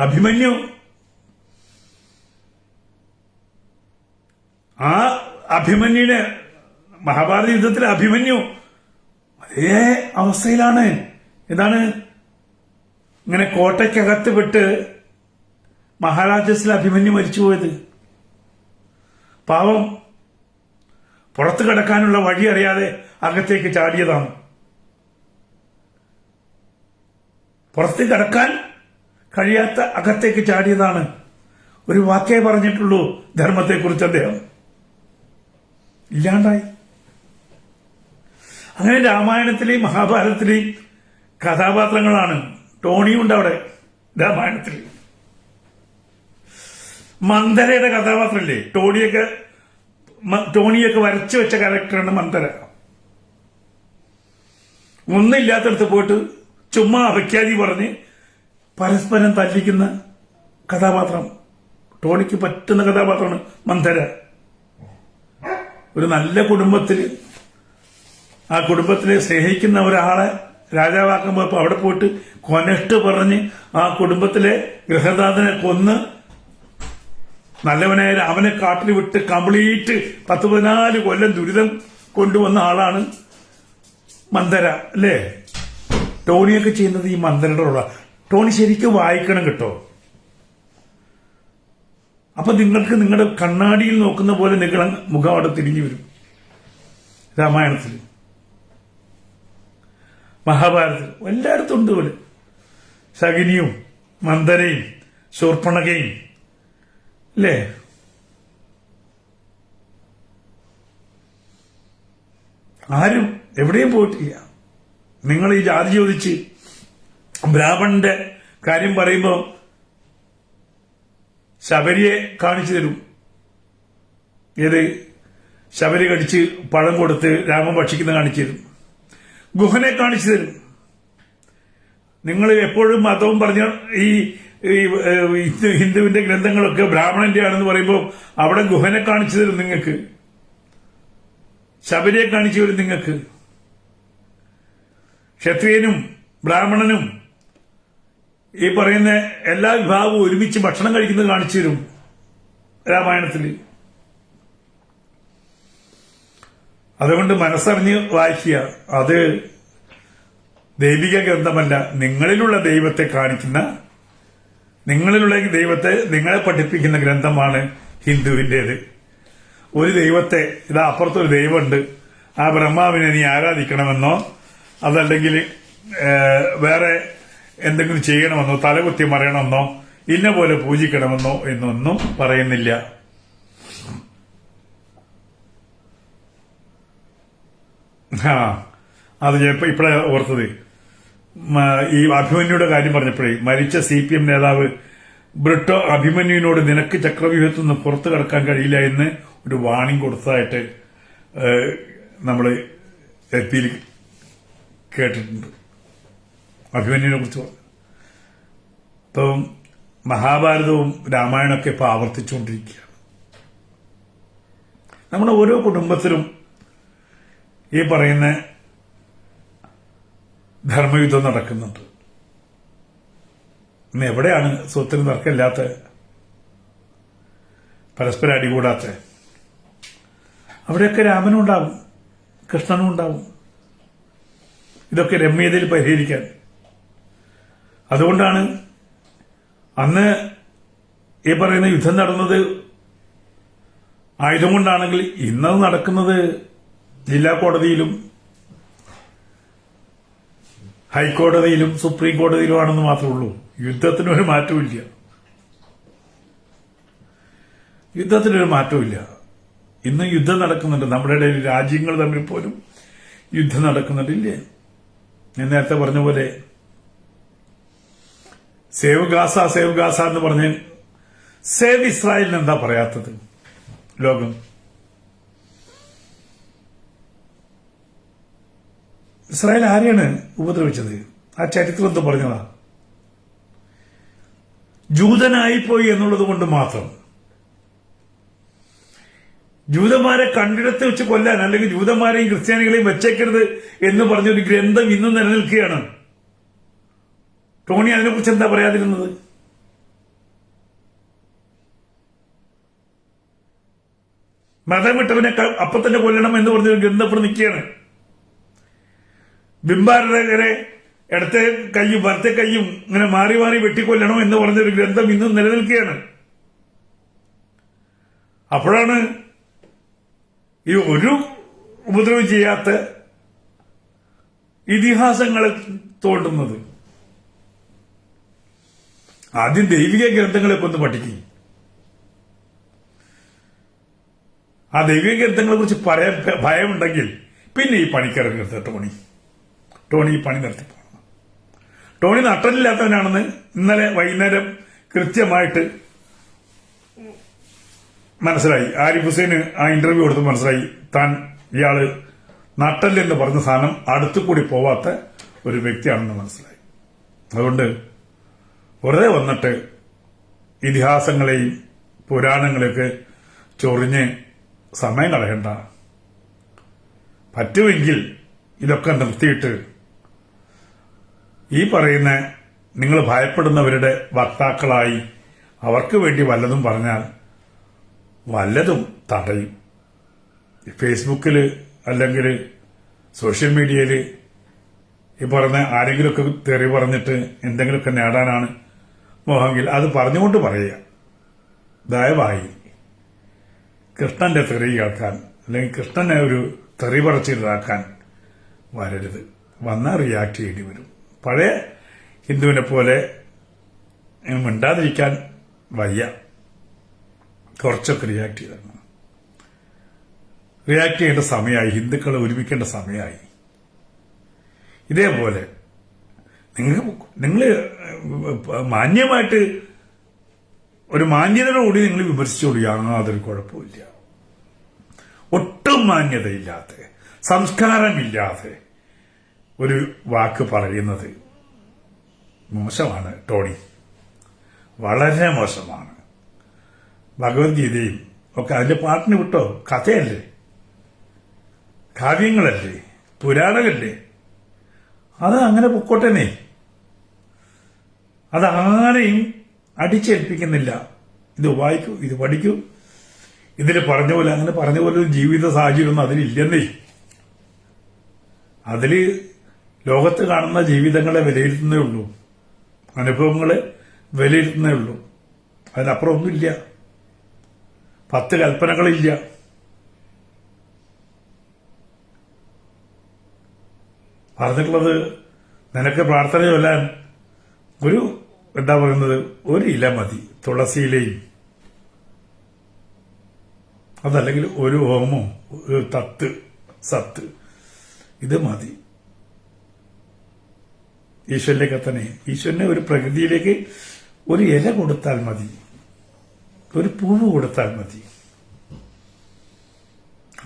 A: അഭിമന്യു, ആ അഭിമന്യുവിന് മഹാഭാരത യുദ്ധത്തിലെ അഭിമന്യു അതേ അവസ്ഥയിലാണ്. എന്താണ്, ഇങ്ങനെ കോട്ടയ്ക്കകത്ത് വിട്ട് മഹാരാജസിൽ അഭിമന്യു മരിച്ചുപോയത്. പാവം പുറത്തു കടക്കാനുള്ള വഴി അറിയാതെ അകത്തേക്ക് ചാടിയതാണ്. പുറത്ത് കടക്കാൻ കഴിയാത്ത അകത്തേക്ക് ചാടിയതാണ്. ഒരു വാക്കേ പറഞ്ഞിട്ടുള്ളൂ ധർമ്മത്തെക്കുറിച്ച് അദ്ദേഹം, ഇല്ലാണ്ടായി. അങ്ങനെ രാമായണത്തിലെയും മഹാഭാരതത്തിലെയും കഥാപാത്രങ്ങളാണ്. ടോണിയുണ്ട് അവിടെ രാമായണത്തിൽ. മന്ദരയുടെ കഥാപാത്രമില്ലേ, ടോണിയൊക്കെ വരച്ചു വെച്ച ക്യാരക്ടറാണ് മന്ദര. ഒന്നില്ലാത്തടത്ത് പോയിട്ട് ചുമ്മാ അപഖ്യാതി പറഞ്ഞ് പരസ്പരം തല്ലിക്കുന്ന കഥാപാത്രം. ടോണിക്ക് പറ്റുന്ന കഥാപാത്രമാണ് മന്ദര. ഒരു നല്ല കുടുംബത്തിൽ, ആ കുടുംബത്തിലെ സ്നേഹിക്കുന്ന ഒരാളെ രാജാവാക്കുമ്പോൾ അവിടെ പോയിട്ട് കൊനഷ്ട് പറഞ്ഞ് ആ കുടുംബത്തിലെ ഗൃഹനാഥനെ കൊന്ന് നല്ലവനായ അവനെ കാട്ടിൽ വിട്ട് കംപ്ലീറ്റ് 14 കൊല്ലം ദുരിതം കൊണ്ടുവന്ന ആളാണ് മന്ദര, അല്ലേ? ടോണിയൊക്കെ ചെയ്യുന്നത് ഈ മന്ദരയുടെ റോളാണ്. ടോണി ശരിക്കും വായിക്കണം കേട്ടോ. അപ്പൊ നിങ്ങൾക്ക് നിങ്ങളുടെ കണ്ണാടിയിൽ നോക്കുന്ന പോലെ നിങ്ങളുടെ മുഖം അവിടെ തിരിഞ്ഞു വരും. രാമായണത്തിൽ, മഹാഭാരതത്തിൽ എല്ലായിടത്തും ഉണ്ട് പോലെ. ശകുനിയും മന്ദരയും ശൂർപ്പണഖയും, അല്ലേ? ആരും എവിടെയും പോയിട്ടില്ല. നിങ്ങൾ ഈ ജാതി ചോദിച്ച് ബ്രാഹ്മണന്റെ കാര്യം പറയുമ്പോൾ ശബരിയെ കാണിച്ചു തരും. ഏത് ശബരി കടിച്ച് പഴം കൊടുത്ത് രാമൻ ഭക്ഷിക്കുന്ന കാണിച്ചു തരും. ഗുഹനെ കാണിച്ചു തരും. നിങ്ങൾ എപ്പോഴും മതവും പറഞ്ഞ ഈ ഹിന്ദുവിന്റെ ഗ്രന്ഥങ്ങളൊക്കെ ബ്രാഹ്മണന്റെ ആണെന്ന് പറയുമ്പോൾ അവിടെ ഗുഹനെ കാണിച്ചു തരും നിങ്ങൾക്ക്, ശബരിയെ കാണിച്ചു തരും നിങ്ങൾക്ക്. ക്ഷത്രിയനും ബ്രാഹ്മണനും ഈ പറയുന്ന എല്ലാ വിഭാഗവും ഒരുമിച്ച് ഭക്ഷണം കഴിക്കുന്നത് കാണിച്ചു തരും രാമായണത്തിൽ. അതുകൊണ്ട് മനസ്സറിഞ്ഞ് വായിക്കുക. അത് ദൈവിക ഗ്രന്ഥമല്ല, നിങ്ങളിലുള്ള ദൈവത്തെ കാണിക്കുന്ന, നിങ്ങളിലുള്ള ദൈവത്തെ നിങ്ങളെ പഠിപ്പിക്കുന്ന ഗ്രന്ഥമാണ് ഹിന്ദുവിൻ്റേത്. ഒരു ദൈവത്തെ ഇതാ അപ്പുറത്തൊരു ദൈവമുണ്ട്, ആ ബ്രഹ്മാവിനെ നീ ആരാധിക്കണമെന്നോ അതല്ലെങ്കിൽ വേറെ എന്തെങ്കിലും ചെയ്യണമെന്നോ തലകുത്തി മറിയണമെന്നോ ഇന്ന പോലെ പൂജിക്കണമെന്നോ എന്നൊന്നും പറയുന്നില്ല. അത് ഞാൻ ഇപ്പോഴാണ് ഓർത്തത്. ഈ അഭിമന്യുയുടെ കാര്യം പറഞ്ഞപ്പോഴേ മരിച്ച CPM നേതാവ് ബ്രിട്ടോ അഭിമന്യുവിനോട് നിനക്ക് ചക്രവ്യൂഹത്തിൽ നിന്ന് പുറത്തു കടക്കാൻ കഴിയില്ല എന്ന് ഒരു വാണിംഗ് കൊടുത്തതായിട്ട് നമ്മൾ എത്തിയിൽ കേട്ടിട്ടുണ്ട്. അഭിമന്യുവിനെ കുറിച്ച് ഇപ്പം മഹാഭാരതവും രാമായണമൊക്കെ ഇപ്പൊ ആവർത്തിച്ചുകൊണ്ടിരിക്കുകയാണ്. നമ്മുടെ ഓരോ കുടുംബത്തിലും ഈ പറയുന്ന ധർമ്മയുദ്ധം നടക്കുന്നുണ്ട്. ഇന്ന് എവിടെയാണ് സ്വത്തിന് തർക്കമില്ലാത്ത, പരസ്പരം അടികൂടാത്ത? അവിടെയൊക്കെ രാമനും ഉണ്ടാവും, കൃഷ്ണനും ഉണ്ടാവും. ഇതൊക്കെ രമ്യതയിൽ പരിഹരിക്കാൻ. അതുകൊണ്ടാണ് അന്ന് ഈ പറയുന്ന യുദ്ധം നടന്നത് ആയുധം കൊണ്ടാണെങ്കിൽ ഇന്നത് നടക്കുന്നത് ജില്ലാ കോടതിയിലും ഹൈക്കോടതിയിലും സുപ്രീം കോടതിയിലുമാണെന്ന് മാത്രമേ ഉള്ളൂ. യുദ്ധത്തിനൊരു മാറ്റമില്ല. യുദ്ധത്തിനൊരു മാറ്റമില്ല. ഇന്ന് യുദ്ധം നടക്കുന്നുണ്ട്. നമ്മുടെ ഇടയിൽ രാജ്യങ്ങൾ തമ്മിൽ പോലും യുദ്ധം നടക്കുന്നുണ്ടില്ലേ? ഞാൻ നേരത്തെ പറഞ്ഞ പോലെ സേവ് ഗാസ സേവ് ഗാസ എന്ന് പറഞ്ഞ് സേവ് ഇസ്രായേലിന് എന്താ പറയാത്തത് ലോകം? ഇസ്രായേൽ ആരെയാണ് ഉപദ്രവിച്ചത്? ആ ചരിത്രം എന്ത് പറഞ്ഞതാ? ജൂതനായിപ്പോയി എന്നുള്ളത് കൊണ്ട് മാത്രം ജൂതന്മാരെ കണ്ടിടത്ത് വെച്ച് കൊല്ലാൻ, അല്ലെങ്കിൽ ജൂതന്മാരെയും ക്രിസ്ത്യാനികളെയും വെച്ചേക്കരുത് എന്ന് പറഞ്ഞൊരു ഗ്രന്ഥം ഇന്നും നിലനിൽക്കുകയാണ്. ടോണി അതിനെക്കുറിച്ച് എന്താ പറയാതിരുന്നത്? മതം വിട്ടവനെ അപ്പൊ തന്നെ കൊല്ലണം എന്ന് പറഞ്ഞൊരു ഗ്രന്ഥം ഇവിടെ നിൽക്കുകയാണ്. ബിംബാരകരെ ഇടത്തെ കൈയും വലത്തെ കൈയും ഇങ്ങനെ മാറി മാറി വെട്ടിക്കൊല്ലണം എന്ന് പറഞ്ഞൊരു ഗ്രന്ഥം ഇന്നും നിലനിൽക്കുകയാണ്. അപ്പോഴാണ് ഈ ഒരു ഉപദ്രവം ചെയ്യാത്ത ഇതിഹാസങ്ങളെ തോണ്ടുന്നത്. ആദ്യം ദൈവിക ഗ്രന്ഥങ്ങളൊക്കെ ഒന്ന് പഠിക്കും. ആ ദൈവിക ഗ്രന്ഥങ്ങളെ കുറിച്ച് പറയാൻ ഭയമുണ്ടെങ്കിൽ പിന്നെ ഈ പണിക്കിറങ്ങരുത്. ടോണി ഈ പണി നിർത്തിപ്പോണം. ടോണി നട്ടലില്ലാത്തവനാണെന്ന് ഇന്നലെ വൈകുന്നേരം കൃത്യമായിട്ട് മനസ്സിലായി. ആരിഫ് ഹുസൈന് ആ ഇന്റർവ്യൂ കൊടുത്ത് മനസ്സിലായി. താൻ ഇയാള് നട്ടല്ലെന്ന് പറഞ്ഞ സാധനം അടുത്തുകൂടി പോവാത്ത ഒരു വ്യക്തിയാണെന്ന് മനസ്സിലായി. അതുകൊണ്ട് വെറുതെ വന്നിട്ട് ഇതിഹാസങ്ങളെയും പുരാണങ്ങളെയൊക്കെ ചൊറിഞ്ഞ് സമയം കളയണ്ട. പറ്റുമെങ്കിൽ ഇതൊക്കെ നിർത്തിയിട്ട് ഈ പറയുന്ന നിങ്ങൾ ഭയപ്പെടുന്നവരുടെ വക്താക്കളായി അവർക്ക് വേണ്ടി വല്ലതും പറഞ്ഞാൽ വല്ലതും തടയും. ഫേസ്ബുക്കിൽ അല്ലെങ്കിൽ സോഷ്യൽ മീഡിയയിൽ ഈ പറഞ്ഞ ആരെങ്കിലുമൊക്കെ തെറി പറഞ്ഞിട്ട് എന്തെങ്കിലുമൊക്കെ നേടാനാണ് മോഹമെങ്കിൽ അത് പറഞ്ഞുകൊണ്ട് പറയുക. ദയവായി കൃഷ്ണന്റെ തെറി കേൾക്കാൻ അല്ലെങ്കിൽ കൃഷ്ണനെ ഒരു തെറി പറച്ചിലാക്കാൻ വരരുത്. വന്നാൽ റിയാക്ട് ചെയ്യേണ്ടി വരും. പഴയ ഹിന്ദുവിനെ പോലെ മിണ്ടാതിരിക്കാൻ വയ്യ. കുറച്ചൊക്കെ റിയാക്ട് ചെയ്തിരുന്നു. റിയാക്ട് ചെയ്യേണ്ട സമയമായി. ഹിന്ദുക്കളെ ഒരുമിക്കേണ്ട സമയമായി. ഇതേപോലെ നിങ്ങൾ മാന്യമായിട്ട് ഒരു മാന്യതയോടുകൂടി നിങ്ങൾ വിമർശിച്ചോളൂ. യാതൊരു കുഴപ്പമില്ല. ഒട്ടും മാന്യതയില്ലാത്ത, സംസ്കാരമില്ലാതെ ഒരു വാക്ക് പറയുന്നത് മോശമാണ് ടോണി. വളരെ മോശമാണ്. ഭഗവത്ഗീതയും ഒക്കെ അതിന്റെ പാട്ടിന് വിട്ടോ. കഥയല്ലേ, കാവ്യങ്ങളല്ലേ, പുരാണമല്ലേ, അത് അങ്ങനെ പൊക്കോട്ടെന്നേ. അതാരെയും അടിച്ചേൽപ്പിക്കുന്നില്ല. ഇത് വായിക്കൂ, ഇത് പഠിക്കൂ, ഇതിൽ പറഞ്ഞ പോലെ അങ്ങനെ പറഞ്ഞ പോലെ ഒരു ജീവിത സാഹചര്യമൊന്നും അതിലില്ലെന്നേ. അതില് ലോകത്ത് കാണുന്ന ജീവിതങ്ങളെ വിലയിരുത്തുന്നേ ഉള്ളൂ, അനുഭവങ്ങളെ വിലയിരുത്തുന്നേ ഉള്ളൂ. അതിനപ്പുറം ഒന്നുമില്ല. 10 കൽപ്പനകളില്ല. പറഞ്ഞിട്ടുള്ളത് നിനക്ക് പ്രാർത്ഥന ചൊല്ലാൻ ഒരു എന്താ പറയുന്നത് ഒരു ഇല മതി, തുളസിയിലയും, അതല്ലെങ്കിൽ ഒരു ഓമോ ഒരു തത്ത് സത്ത്, ഇത് മതി ഈശ്വരനിലേക്ക് എത്തണേ. ഈശ്വരനെ ഒരു പ്രകൃതിയിലേക്ക് ഒരു ഇല കൊടുത്താൽ മതി, ഒരു പൂവ് കൊടുത്താൽ മതി.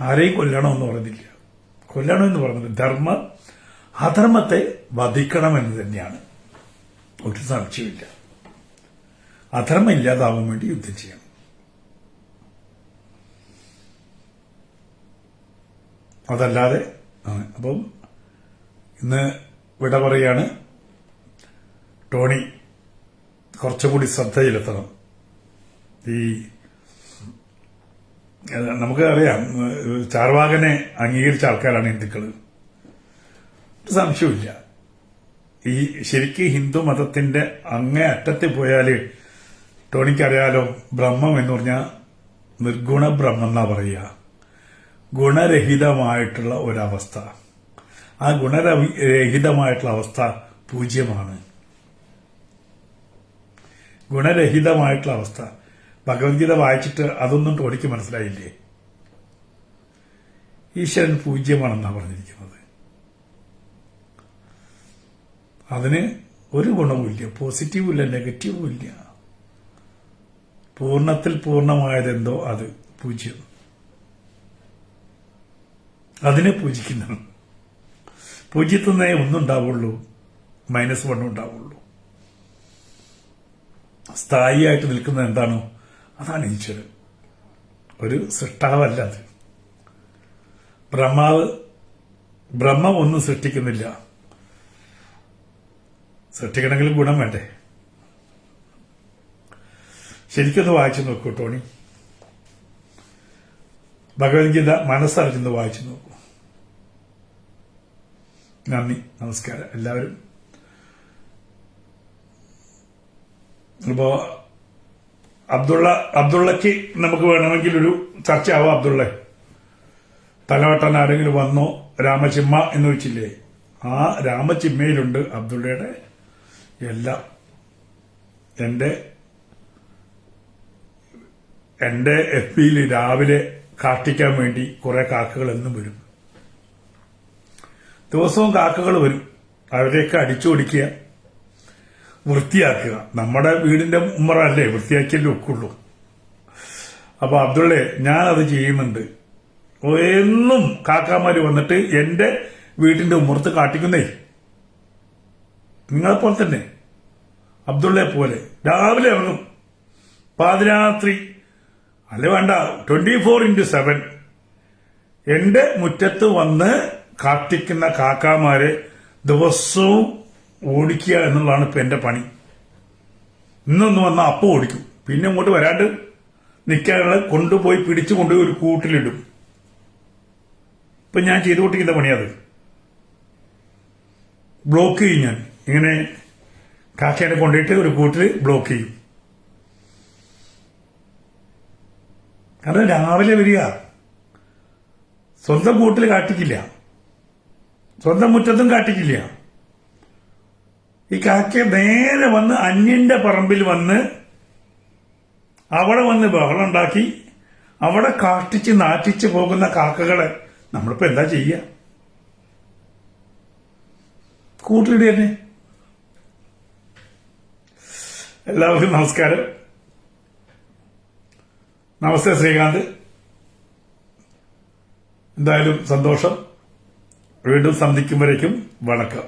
A: ആരെയും കൊല്ലണമെന്ന് പറഞ്ഞില്ല. കൊല്ലണമെന്ന് പറഞ്ഞത് അധർമ്മത്തെ വധിക്കണമെന്ന് തന്നെയാണ്. ഒരു സംശയമില്ല. അധർമ്മം ഇല്ലാതാവാൻ വേണ്ടി യുദ്ധം ചെയ്യണം. അതല്ലാതെ അപ്പം ഇന്ന് വിട പറയാണ്. ടോണി കുറച്ചുകൂടി ശ്രദ്ധ ചെലുത്തണം. നമുക്ക് അറിയാം, ചാർവാകനെ അംഗീകരിച്ച ആൾക്കാരാണ് ഹിന്ദുക്കൾ, സംശയമില്ല. ഈ ശരിക്ക് ഹിന്ദു മതത്തിന്റെ അങ്ങേ അറ്റത്തിൽ പോയാല് ടോണിക്കറിയാലോ, ബ്രഹ്മം എന്ന് പറഞ്ഞാൽ നിർഗുണ ബ്രഹ്മം എന്നാ പറയുക. ഗുണരഹിതമായിട്ടുള്ള ഒരവസ്ഥ. ആ ഗുണരഹിതമായിട്ടുള്ള അവസ്ഥ പൂജ്യമാണ്. ഗുണരഹിതമായിട്ടുള്ള അവസ്ഥ. ഭഗവത്ഗീത വായിച്ചിട്ട് അതൊന്നും ടോണിക്ക് മനസ്സിലായില്ലേ? ഈശ്വരൻ പൂജ്യമാണെന്നാണ് പറഞ്ഞിരിക്കുന്നത്. അതിന് ഒരു ഗുണവുമില്ല, പോസിറ്റീവുമില്ല, നെഗറ്റീവുമില്ല. പൂർണ്ണത്തിൽ പൂർണ്ണമായതെന്തോ അത് പൂജ്യം. അതിനെ പൂജിക്കുന്നതാണ്. പൂജ്യത്തുനിന്നേ ഒന്നുണ്ടാവുള്ളൂ, -1 ഉണ്ടാവുള്ളൂ. സ്ഥായിയായിട്ട് നിൽക്കുന്നത് എന്താണോ അതാണ് ഈശ്വരൻ. ഒരു സൃഷ്ടാവല്ല അത്. ബ്രഹ്മം ഒന്നും സൃഷ്ടിക്കുന്നില്ല. സൃഷ്ടിക്കണമെങ്കിൽ ഗുണം വേണ്ടേ? ശരിക്കൊന്ന് വായിച്ചു നോക്കൂ ടോണി. ഭഗവത്ഗീത മനസ്സറിഞ്ഞൊന്ന് വായിച്ചു നോക്കൂ. നന്ദി, നമസ്കാരം എല്ലാവരും. ഇപ്പോ അബ്ദുള്ളക്ക് നമുക്ക് വേണമെങ്കിൽ ഒരു ചർച്ചയാവാം. അബ്ദുള്ള തലവട്ടൻ ആരെങ്കിലും വന്നോ രാമചിമ്മ എന്ന് വെച്ചില്ലേ? ആ രാമചിമ്മയിലുണ്ട് അബ്ദുള്ളയുടെ എല്ലാം. എന്റെ FBയിൽ രാവിലെ കാട്ടിക്കാൻ വേണ്ടി കുറെ കാക്കകൾ എന്നും വരും. ദിവസവും കാക്കകൾ വരും. അവരെയൊക്കെ അടിച്ചോടിക്കുക, വൃത്തിയാക്കുക. നമ്മുടെ വീടിന്റെ ഉമ്മറല്ലേ, വൃത്തിയാക്കിയല്ലേ ഒക്കുള്ളൂ. അപ്പൊ അബ്ദുള്ളേ, ഞാനത് ചെയ്യുന്നുണ്ട്. എന്നും കാക്കാമാര് വന്നിട്ട് എന്റെ വീട്ടിന്റെ ഉമ്മറത്ത് കാട്ടിക്കുന്നേ. നിങ്ങളെപ്പോലെ തന്നെ, അബ്ദുള്ളയെ പോലെ രാവിലെ ഇറങ്ങും, പാതിരാത്രി അല്ല വേണ്ട 24/7 എന്റെ മുറ്റത്ത് വന്ന് കാട്ടിക്കുന്ന കാക്കാമാരെ ദിവസവും ഓടിക്കുക എന്നുള്ളതാണ് ഇപ്പൊ എന്റെ പണി. ഇന്നൊന്ന് വന്നാൽ അപ്പം ഓടിക്കും. പിന്നെ ഇങ്ങോട്ട് വരാണ്ട് നിൽക്കാനുള്ള കൊണ്ടുപോയി പിടിച്ചു കൊണ്ടുപോയി ഒരു കൂട്ടിലിടും. ഇപ്പൊ ഞാൻ ചെയ്തുകൊണ്ടിരിക്കുന്ന പണിയത്. ബ്ലോക്ക് ചെയ്യും. ഞാൻ ഇങ്ങനെ കാക്കേനെ കൊണ്ടുപോയിട്ട് ഒരു കൂട്ടിൽ ബ്ലോക്ക് ചെയ്യും. കാരണം രാവിലെ വരിക, സ്വന്തം കൂട്ടിൽ കാട്ടിക്കില്ല, സ്വന്തം മുറ്റത്തും കാട്ടിക്കില്ല. ഈ കാക്ക നേരെ വന്ന് അന്യന്റെ പറമ്പിൽ വന്ന് അവിടെ വന്ന് ബഹളം ഉണ്ടാക്കി അവിടെ കാട്ടിച്ച് നാട്ടിച്ച് പോകുന്ന കാക്കകളെ നമ്മളിപ്പോ എന്താ ചെയ്യുക? കൂട്ടിലിട തന്നെ. എല്ലാവർക്കും നമസ്കാരം. നമസ്തേ ശ്രീകാന്ത്. എന്തായാലും സന്തോഷം. വീണ്ടും സന്ധിക്കുമ്പോഴേക്കും വണക്കം.